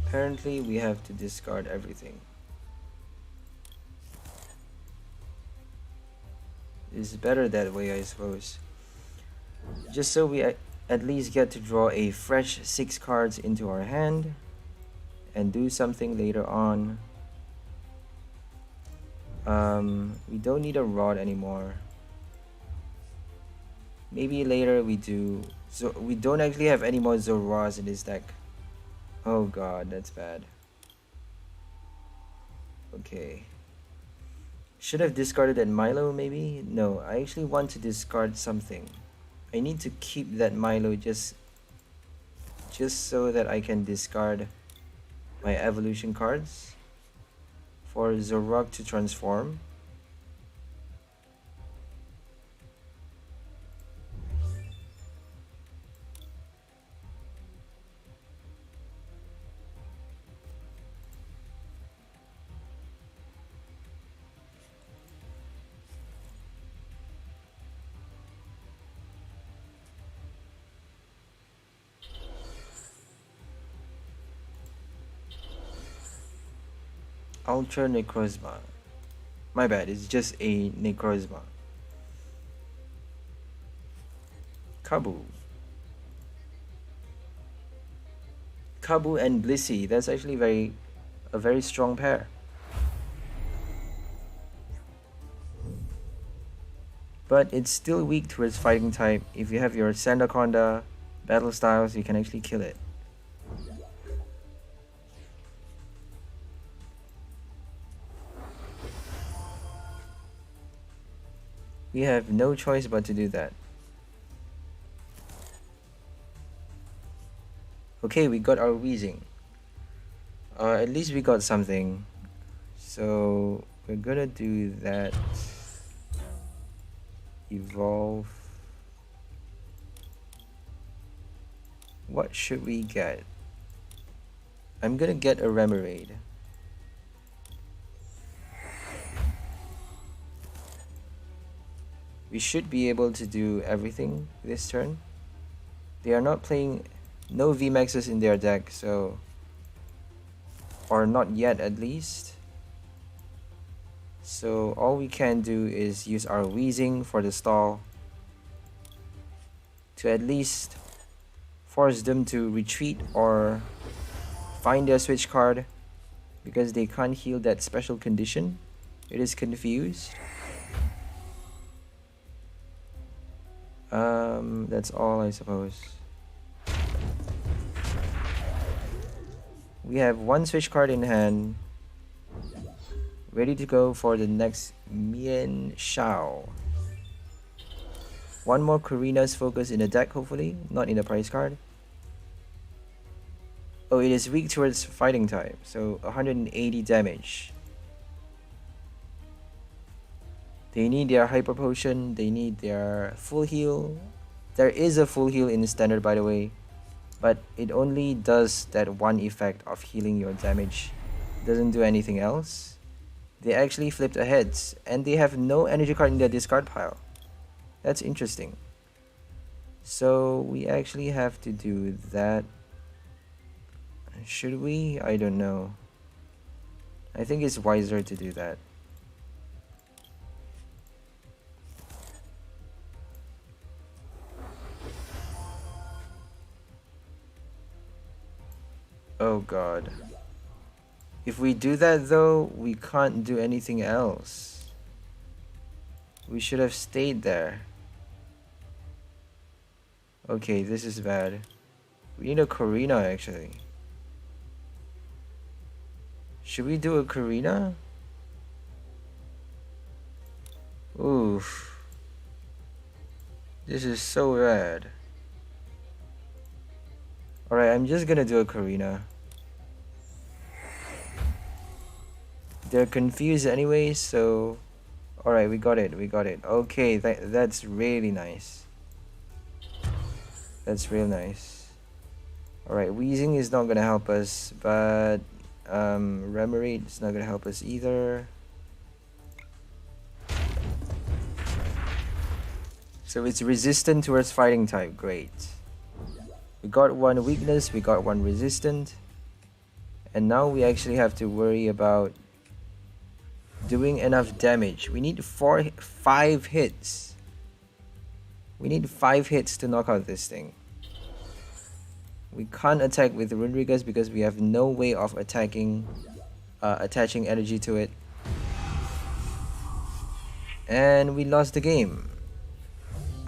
Apparently we have to discard everything. It's better that way, I suppose. Just so we at least get to draw a fresh 6 cards into our hand and do something later on. We don't need a rod anymore. Maybe later we do. So we don't actually have any more Zoroas in this deck. Oh god, that's bad. Okay. Should have discarded that Milo maybe? No, I actually want to discard something. I need to keep that Milo just so that I can discard my evolution cards for Zorok to transform. Ultra Necrozma. My bad, it's just a Necrozma. Kabu. Kabu and Blissey. That's actually a very strong pair. But it's still weak towards fighting type. If you have your Sandaconda, Battle Styles, you can actually kill it. We have no choice but to do that. Okay, we got our Weezing. At least we got something. So we're gonna do that. Evolve. What should we get? I'm gonna get a Remoraid. We should be able to do everything this turn. They are not playing no VMAXs in their deck, so, or not yet at least. So all we can do is use our Weezing for the stall to at least force them to retreat or find their switch card, because they can't heal that special condition. It is confused. That's all, I suppose. We have one switch card in hand, ready to go for the next Mienshao. One more Karina's Focus in the deck, hopefully, not in the prize card. Oh, it is weak towards fighting type, so 180 damage. They need their Hyper Potion, they need their full heal. There is a full heal in standard, by the way, but it only does that one effect of healing your damage. Doesn't do anything else. They actually flipped a heads, and they have no energy card in their discard pile. That's interesting. So we actually have to do that. Should we? I don't know. I think it's wiser to do that. Oh god. If we do that though, we can't do anything else. We should have stayed there. Okay, this is bad. We need a Karina actually. Should we do a Karina? Oof. This is so bad. Alright, I'm just gonna do a Karina. They're confused anyway, so... Alright, we got it, we got it. Okay, that's really nice. That's real nice. Alright, Weezing is not gonna help us, but... Remoraid is not gonna help us either. So it's resistant towards fighting type, great. We got one weakness, we got one resistant. And now we actually have to worry about doing enough damage. We need 5 hits. We need 5 hits to knock out this thing. We can't attack with Runerigus because we have no way of attacking, attaching energy to it. And we lost the game.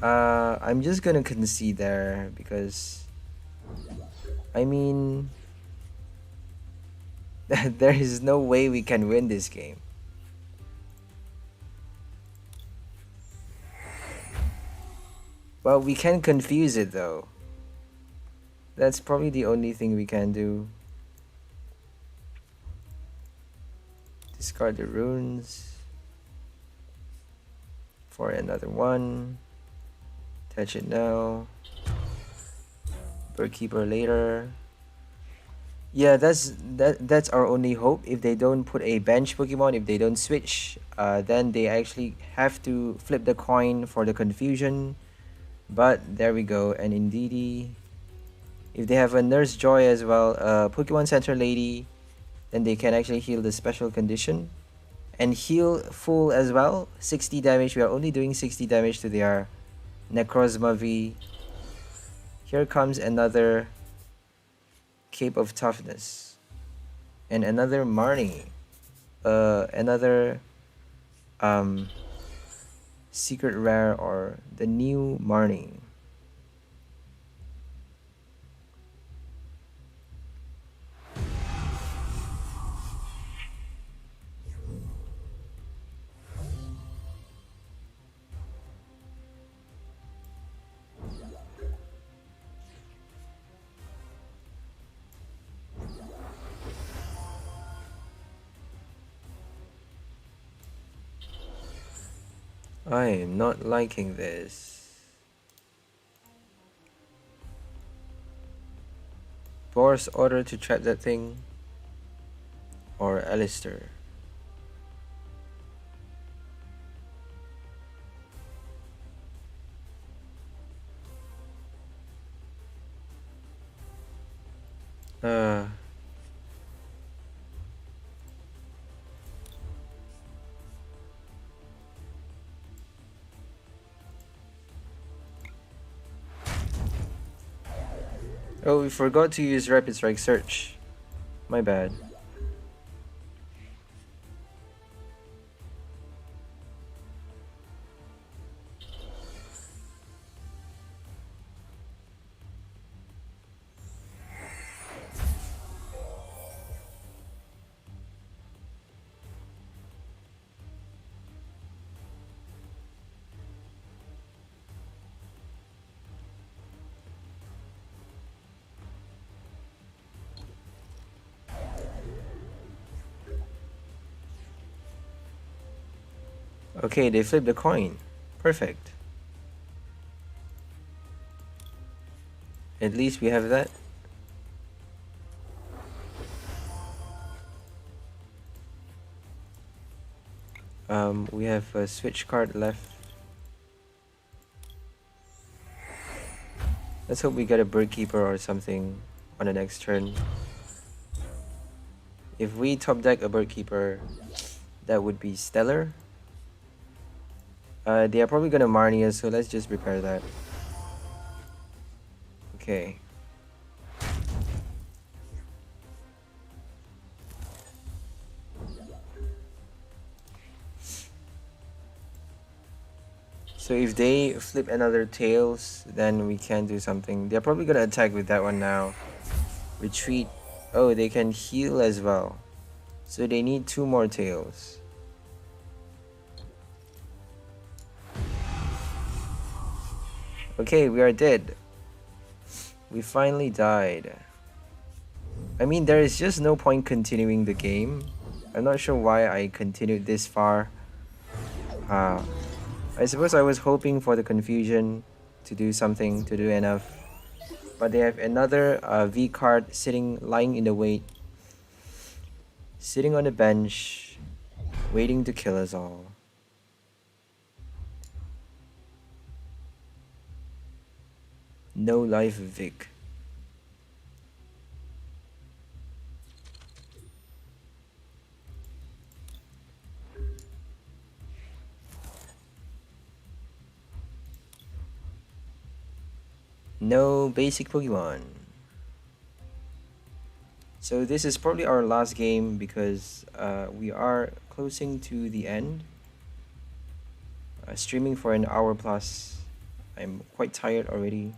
I'm just gonna concede there because, I mean, there is no way we can win this game. Well, we can confuse it though. That's probably the only thing we can do. Discard the runes for another one. Touch it now. Birdkeeper later. Yeah, that's our only hope. If they don't put a bench Pokemon, if they don't switch, then they actually have to flip the coin for the confusion. But there we go. And indeedy, if they have a Nurse Joy as well, Pokemon Center Lady, then they can actually heal the special condition. And heal full as well. 60 damage. We are only doing 60 damage to their Necrozma V. Here comes another Cape of Toughness. And another Marnie. Another secret rare or the new Marnie. I am not liking this. Boris order to trap that thing. Or Alistair. Oh, we forgot to use Rapid Strike Search. My bad. Okay, they flipped the coin. Perfect. At least we have that. We have a switch card left. Let's hope we get a Birdkeeper or something on the next turn. If we top deck a Birdkeeper, that would be stellar. They are probably gonna Marnie us, so let's just prepare that. Okay. So if they flip another Tails, then we can do something. They're probably gonna attack with that one now. Retreat. Oh, they can heal as well. So they need 2 more Tails. Okay, we are dead. We finally died. I mean, there is just no point continuing the game. I'm not sure why I continued this far. I suppose I was hoping for the confusion to do something, to do enough. But they have another V card lying in the wait. Sitting on the bench, waiting to kill us all. No life Vic. No basic Pokemon. So this is probably our last game because we are closing to the end. Streaming for an hour plus. I'm quite tired already.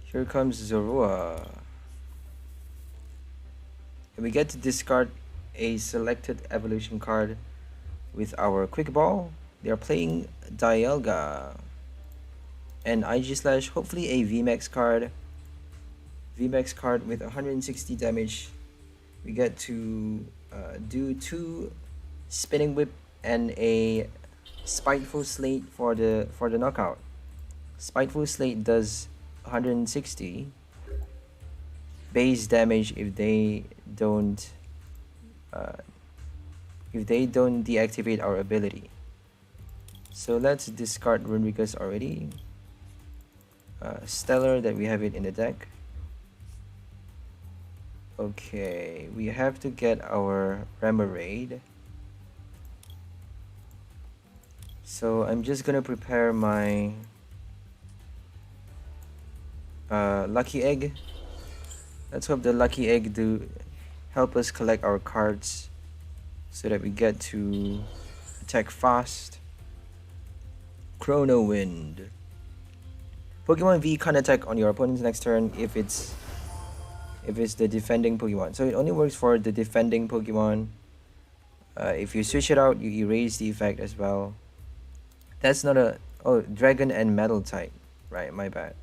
Here comes Zorua. And we get to discard a selected evolution card with our Quick Ball. They are playing Dialga. And IG Slash, hopefully a VMAX card. VMAX card with 160 damage. We get to do 2 Spinning Whip and a Spiteful Slate for the knockout. Spiteful Slate does 160 base damage if they don't deactivate our ability. So let's discard Runerigus already. Stellar that we have it in the deck. Okay, we have to get our Remoraid. So I'm just gonna prepare my Lucky Egg. Let's hope the Lucky Egg do help us collect our cards so that we get to attack fast. Chrono Wind. Pokemon V can't attack on your opponent's next turn if it's the defending Pokemon. So it only works for the defending Pokemon. If you switch it out, you erase the effect as well. That's not a... Oh, Dragon and Metal type. Right, my bad.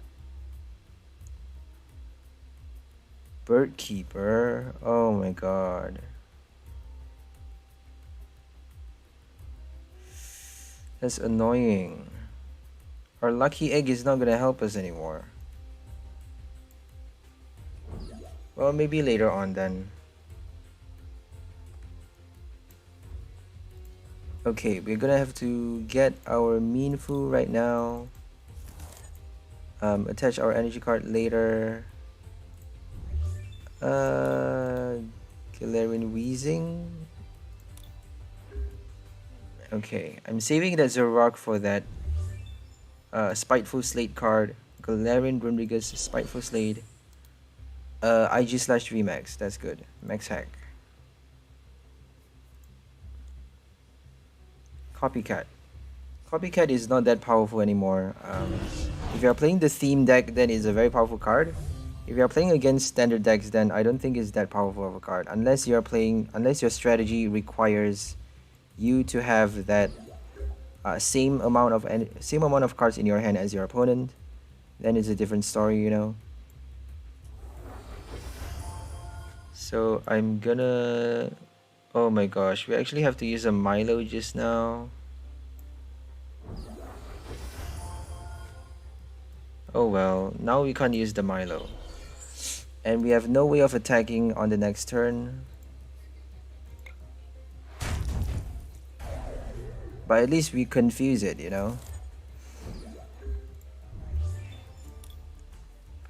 Bird Keeper. Oh my god. That's annoying. Our Lucky Egg is not gonna help us anymore. Well, maybe later on then. Okay, we're gonna have to get our Mienshao right now. Attach our energy card later. Galarian Weezing. Okay, I'm saving that Zoroark for that Spiteful Slate card. Galarian Runerigus, Spiteful Slate. IG slash VMAX, that's good. Max Hack. Copycat. Copycat is not that powerful anymore. If you are playing the theme deck, then it's a very powerful card. If you are playing against standard decks, then I don't think it's that powerful of a card. Unless your strategy requires you to have that same amount of cards in your hand as your opponent, then it's a different story, you know. So I'm gonna... Oh my gosh, we actually have to use a Milo just now. Oh well, now we can't use the Milo. And we have no way of attacking on the next turn. But at least we confuse it, you know.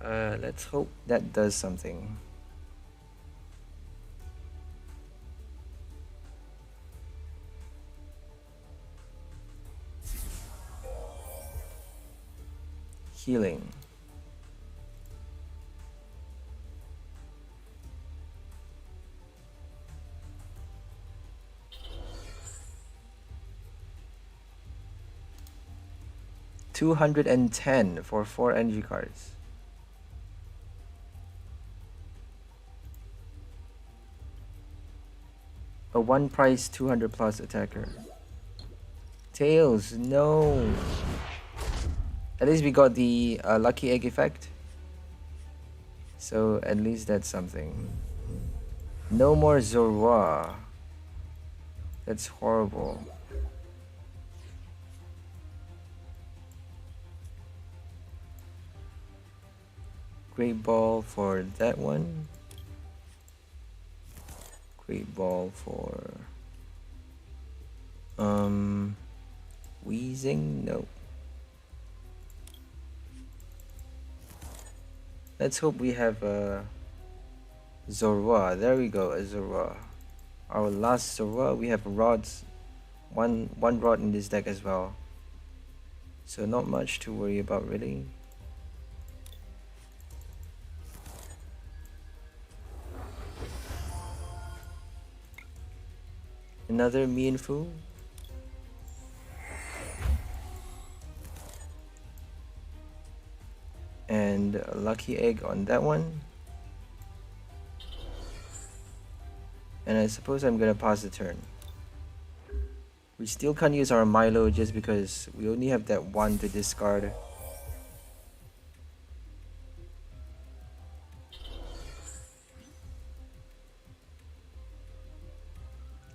Let's hope that does something. Healing. $210 for 4 energy cards. A 1 price 200 plus attacker. Tails, no. At least we got the Lucky Egg effect. So at least that's something. No more Zorua. That's horrible. Great Ball for that one. Great Ball for Weezing, no. Let's hope we have a Zorua. There we go, a Zorua. Our last Zorua. We have rods, one rod in this deck as well. So not much to worry about really. Another Mienshao. And a lucky egg on that one. And I suppose I'm gonna pass the turn. We still can't use our Milo just because we only have that one to discard.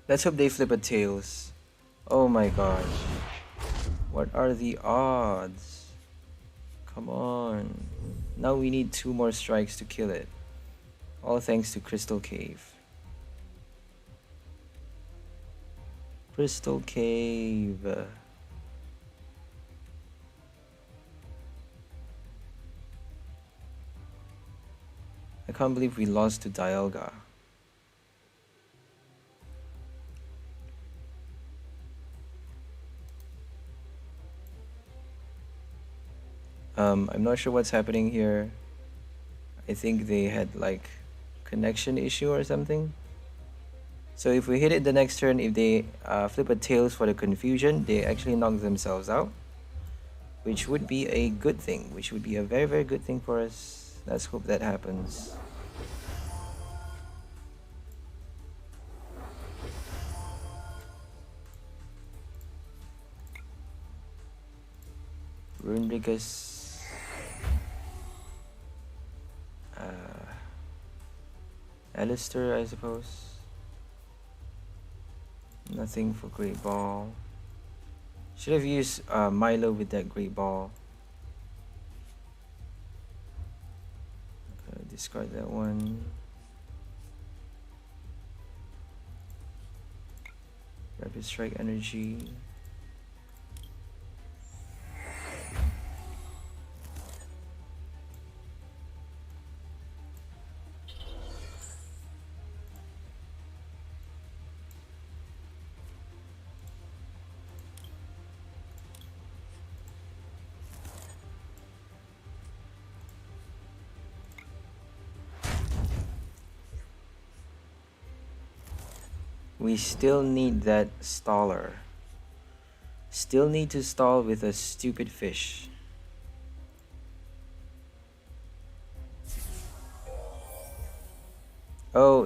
Let's hope they flip a tails. Oh my gosh. What are the odds? Come on. Now we need 2 more strikes to kill it. All thanks to Crystal Cave. Crystal Cave. I can't believe we lost to Dialga. I'm not sure what's happening here. I think they had like connection issue or something. So if we hit it the next turn, if they flip a tails for the confusion, they actually knock themselves out, which would be a good thing, which would be a very, very good thing for us. Let's hope that happens. Runerigus. Alistair, I suppose. Nothing for Great Ball. Should have used Milo with that Great Ball. Okay, discard that one. Rapid Strike Energy. We still need that staller. Still need to stall with a stupid fish. Oh,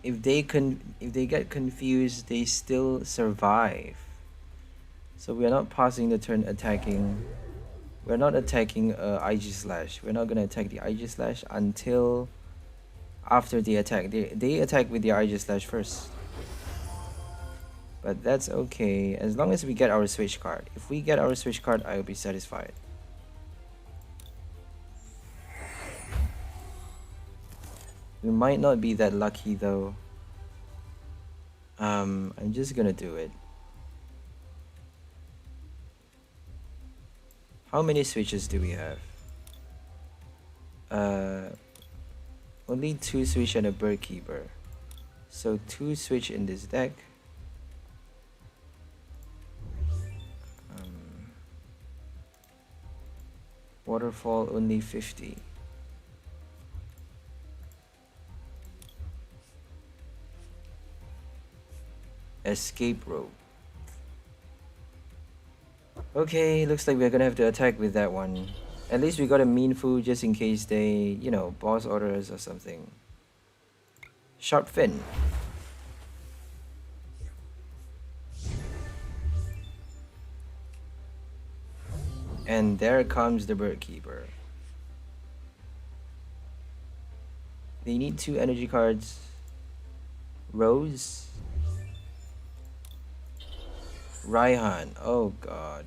if they get confused, they still survive. So we are not passing the turn attacking. We're not attacking IG Slash. We're not gonna attack the IG Slash until after the attack. They attack with the IG Slash first. But that's okay, as long as we get our switch card. If we get our switch card, I will be satisfied. We might not be that lucky though. I'm just gonna do it. How many switches do we have? Only 2 switch and a bird keeper. So 2 switch in this deck. Waterfall only 50. Escape rope. Okay, looks like we're gonna have to attack with that one. At least we got a Mienshao just in case they, you know, boss orders or something. Sharp fin. And there comes the bird keeper. They need 2 energy cards. Rose. Raihan. Oh god.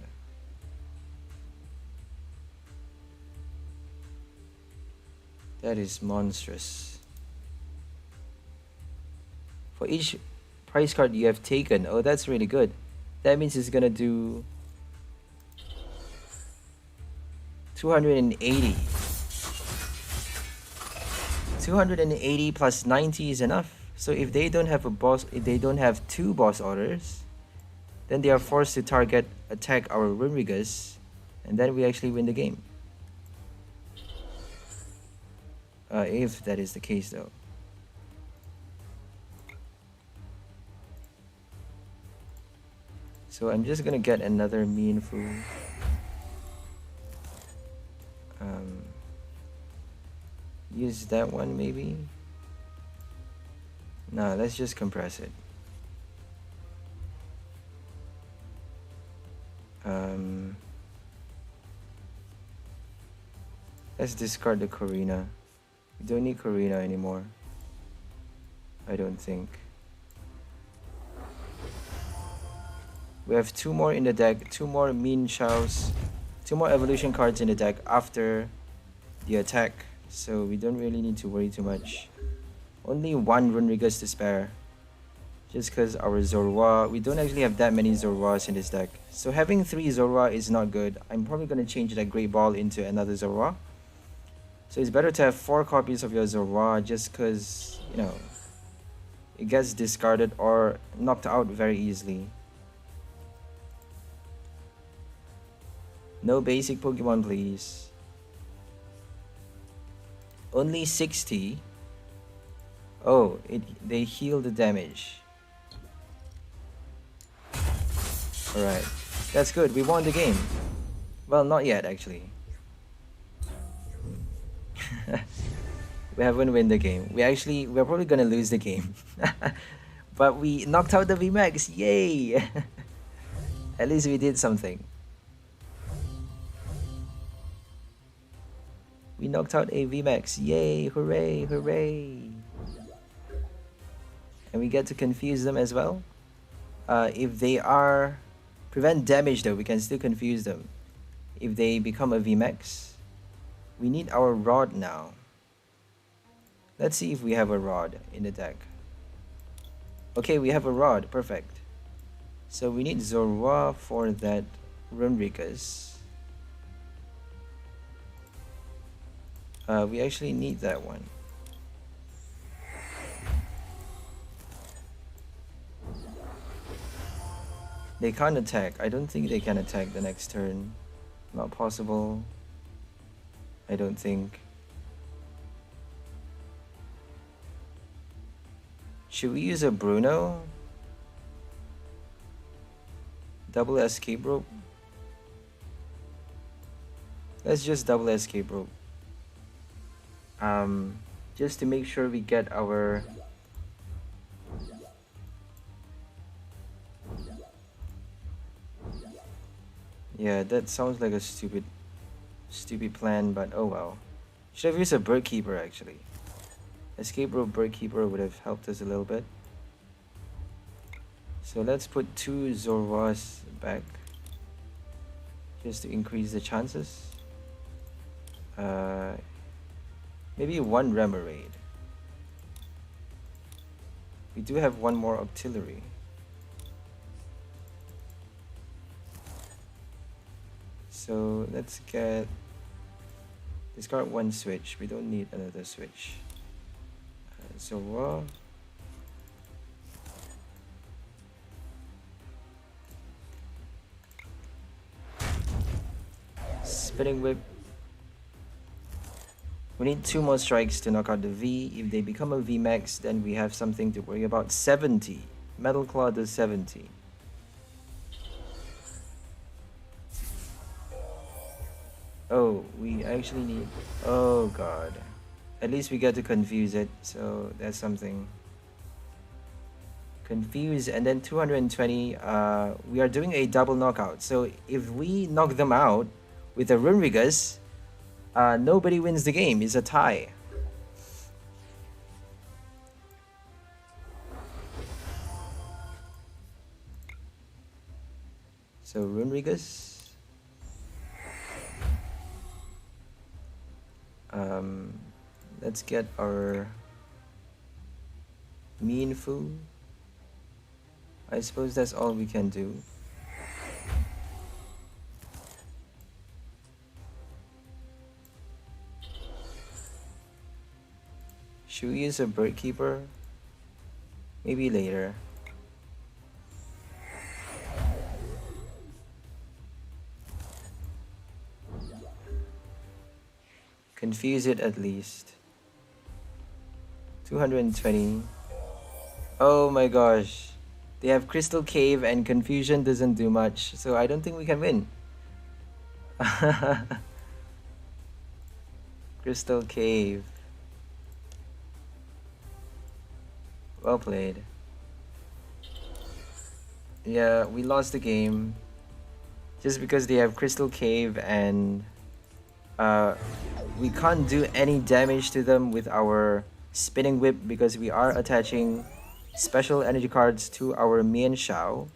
That is monstrous. For each prize card you have taken. Oh, that's really good. That means it's gonna do 280. 280 plus 90 is enough. So if they don't have a boss, if they don't have 2 boss orders, then they are forced to target attack our Runerigus, and then we actually win the game. If that is the case though. So I'm just gonna get another Mienshao. Use that one maybe. No, let's just compress it. Let's discard the Corina. We don't need Corina anymore. I don't think. We have 2 more in the deck, 2 more Mienshaos, 2 more evolution cards in the deck after the attack, so we don't really need to worry too much. Only 1 Runerigus to spare, just because our Zorua, we don't actually have that many Zoruas in this deck. So having 3 Zorua is not good. I'm probably going to change that Great Ball into another Zorua. So it's better to have 4 copies of your Zorua, just because, you know, it gets discarded or knocked out very easily. No basic Pokemon, please. Only 60. Oh, they heal the damage. Alright. That's good. We won the game. Well, not yet, actually. We haven't won the game. We're probably gonna lose the game. But we knocked out the VMAX. Yay! At least we did something. We knocked out a VMAX. Yay! Hooray! Hooray! And we get to confuse them as well. If they are... Prevent damage though, we can still confuse them. If they become a VMAX. We need our Rod now. Let's see if we have a Rod in the deck. Okay, we have a Rod. Perfect. So we need Zorua for that Runerigus. We actually need that one. They can't attack. I don't think they can attack the next turn. Not possible. I don't think. Should we use a Bruno? Double escape rope? Let's just double escape rope. Just to make sure we get our... Yeah, that sounds like a stupid plan, but oh well. Should have used a Bird Keeper actually. Escape rope Bird Keeper would have helped us a little bit. So let's put 2 Zoruas back, just to increase the chances. Maybe 1 Remoraid. We do have 1 more Octillery. So let's discard 1 switch. We don't need another switch. Zorua. Spinning Whip. We need 2 more strikes to knock out the V. If they become a VMAX, then we have something to worry about. 70. Metal Claw does 70. Oh, we actually need... Oh god. At least we get to confuse it, so that's something. Confuse, and then 220. We are doing a double knockout. So if we knock them out with a Runerigus, nobody wins the game. It's a tie. So Runerigus. Let's get our Mienshao. I suppose that's all we can do. Should we use a Bird Keeper? Maybe later. Confuse it at least. 220. Oh my gosh. They have Crystal Cave and Confusion doesn't do much, so I don't think we can win. Crystal Cave. Well played. Yeah, we lost the game just because they have Crystal Cave and we can't do any damage to them with our Spinning Whip because we are attaching special energy cards to our Mienshao.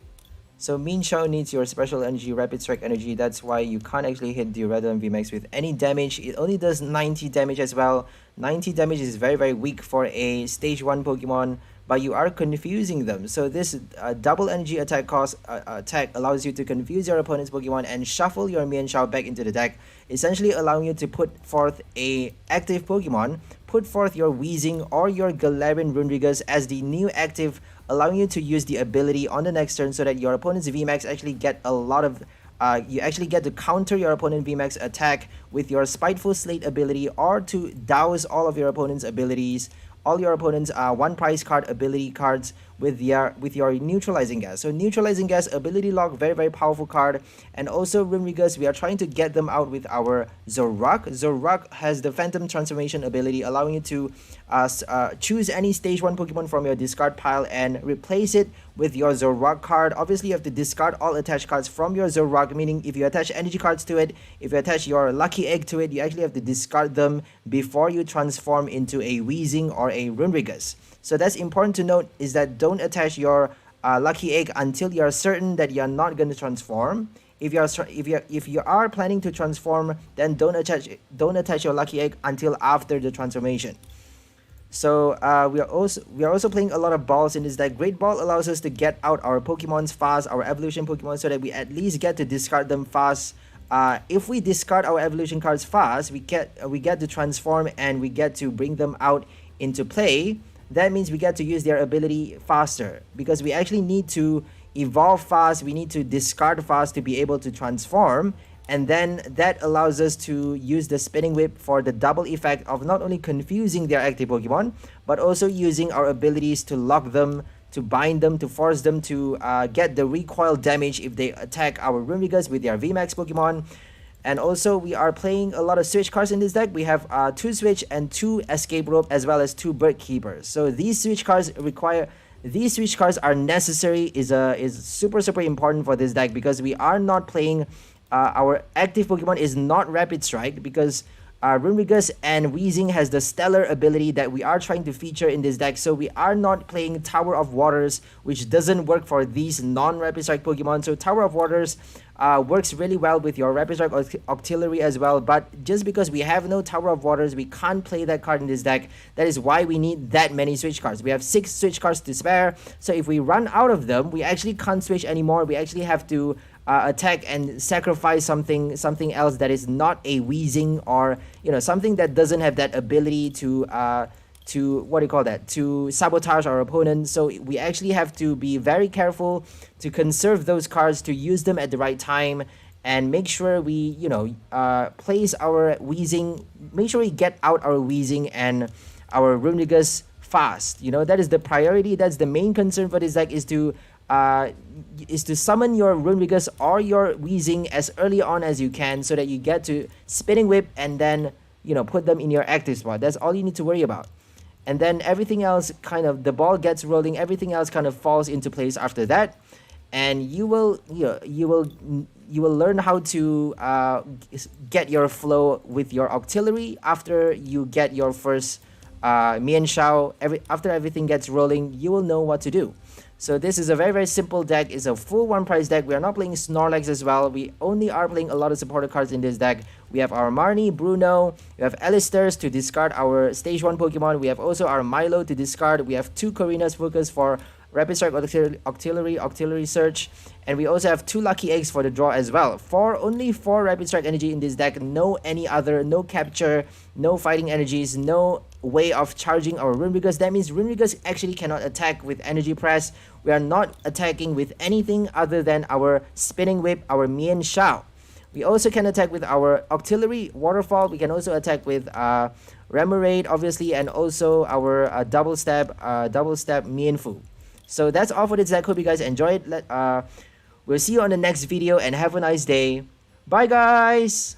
So Mienshao needs your special energy, rapid strike energy. That's why you can't actually hit the Red VMAX with any damage. It only does 90 damage as well. 90 damage is very, very weak for a stage 1 Pokemon, but you are confusing them. So this double energy attack cost attack allows you to confuse your opponent's Pokemon and shuffle your Mienshao back into the deck, essentially allowing you to put forth a active Pokemon, put forth your Weezing or your Galarian Runerigus as the new active, allowing you to use the ability on the next turn so that your opponent's VMAX actually get a lot of you actually get to counter your opponent VMAX attack with your Spiteful Slate ability, or to douse all of your opponent's abilities, all your opponent's one prize card ability cards with your Neutralizing Gas. So Neutralizing Gas ability lock, very, very powerful card. And also Runerigus, we are trying to get them out with our Zoroark. Zoroark has the Phantom Transformation ability, allowing you to choose any stage 1 Pokemon from your discard pile and replace it with your Zoroark card. Obviously, you have to discard all attached cards from your Zoroark, meaning if you attach energy cards to it, if you attach your Lucky Egg to it, you actually have to discard them before you transform into a Weezing or a Runerigus. So that's important to note, is that don't attach your Lucky Egg until you're certain that you're not going to transform. If you are planning to transform, then don't attach your Lucky Egg until after the transformation. So we are also playing a lot of balls in this deck. Great Ball allows us to get out our Pokemons fast, our evolution Pokemon, so that we at least get to discard them fast. If we discard our evolution cards fast, we get to transform and we get to bring them out into play. That means we get to use their ability faster, because we actually need to evolve fast, we need to discard fast to be able to transform, and then that allows us to use the Spinning Whip for the double effect of not only confusing their active Pokemon, but also using our abilities to lock them, to bind them, to force them to get the recoil damage if they attack our Runerigus with their VMAX Pokemon. And also, we are playing a lot of switch cards in this deck. We have 2 switch and 2 escape rope, as well as 2 bird keepers. So these switch cards are necessary, is super important for this deck, because we are not playing our active Pokemon is not Rapid Strike, because Runerigus and Weezing has the stellar ability that we are trying to feature in this deck. So we are not playing Tower of Waters, which doesn't work for these non-Rapid Strike Pokemon. So Tower of Waters works really well with your Rapid Strike Octillery as well. But just because we have no Tower of Waters, we can't play that card in this deck. That is why we need that many switch cards. We have 6 switch cards to spare. So if we run out of them, we actually can't switch anymore. We actually have to attack and sacrifice something else that is not a Weezing, or something that doesn't have that ability to to sabotage our opponent. So we actually have to be very careful to conserve those cards, to use them at the right time, and make sure we place our Weezing, make sure we get out our Weezing and our Runerigus fast. That is the priority. That's the main concern for this deck, is to summon your Runerigus or your Weezing as early on as you can, so that you get to Spinning Whip and then put them in your active spot. That's all you need to worry about. And then everything else, the ball gets rolling, everything else kind of falls into place after that. And you will learn how to get your flow with your Octillery after you get your first Mienshao. After everything gets rolling, you will know what to do. So this is a very, very simple deck. It's a full one-price deck. We are not playing Snorlax as well. We only are playing a lot of supporter cards in this deck. We have our Marnie, Bruno. We have Alistairs to discard our Stage 1 Pokemon. We have also our Milo to discard. We have 2 Korinas Focus for Rapid Strike Octillery Search. And we also have 2 Lucky Eggs for the draw as well. Only 4 Rapid Strike Energy in this deck. No Capture, no Fighting Energies, no way of charging our Runerigus. That means Runerigus actually cannot attack with Energy Press. We are not attacking with anything other than our Spinning Whip, our Mienshao. We also can attack with our Octillery, Waterfall. We can also attack with Remoraid, obviously, and also our Double Stab Mienfoo. So that's all for the deck. Hope you guys enjoyed. We'll see you on the next video and have a nice day. Bye, guys.